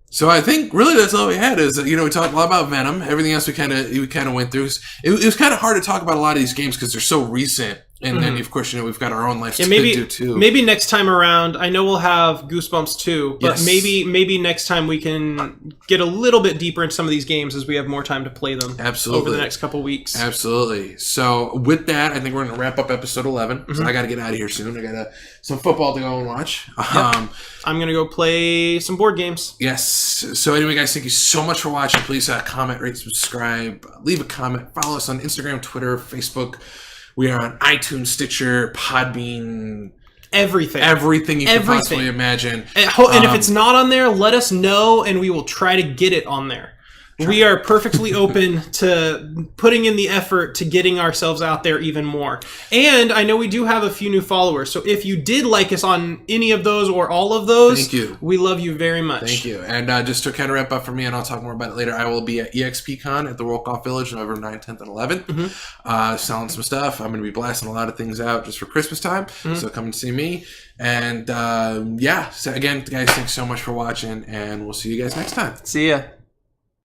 So I think really that's all we had is, you know, we talked a lot about Venom. Everything else we kind of went through. It was kind of hard to talk about a lot of these games because they're so recent. And then, of course, you know, we've got our own lives to do, too. Maybe next time around, I know we'll have Goosebumps 2, but maybe next time we can get a little bit deeper into some of these games as we have more time to play them over the next couple weeks. Absolutely. So with that, I think we're going to wrap up episode 11. So I got to get out of here soon. I got some football to go and watch. I'm going to go play some board games. Yes. So anyway, guys, thank you so much for watching. Please comment, rate, subscribe, leave a comment. Follow us on Instagram, Twitter, Facebook. We are on iTunes, Stitcher, Podbean, everything you can possibly imagine. And if it's not on there, let us know, and we will try to get it on there. We are perfectly open to putting in the effort to getting ourselves out there even more. And I know we do have a few new followers. So if you did like us on any of those or all of those, thank you. We love you very much. Thank you. And just to kind of wrap up for me, and I'll talk more about it later, I will be at EXPCon at the World Golf Village November 9th, 10th, and 11th, selling some stuff. I'm going to be blasting a lot of things out just for Christmas time. So come and see me. And so again, guys, thanks so much for watching, and we'll see you guys next time. See ya.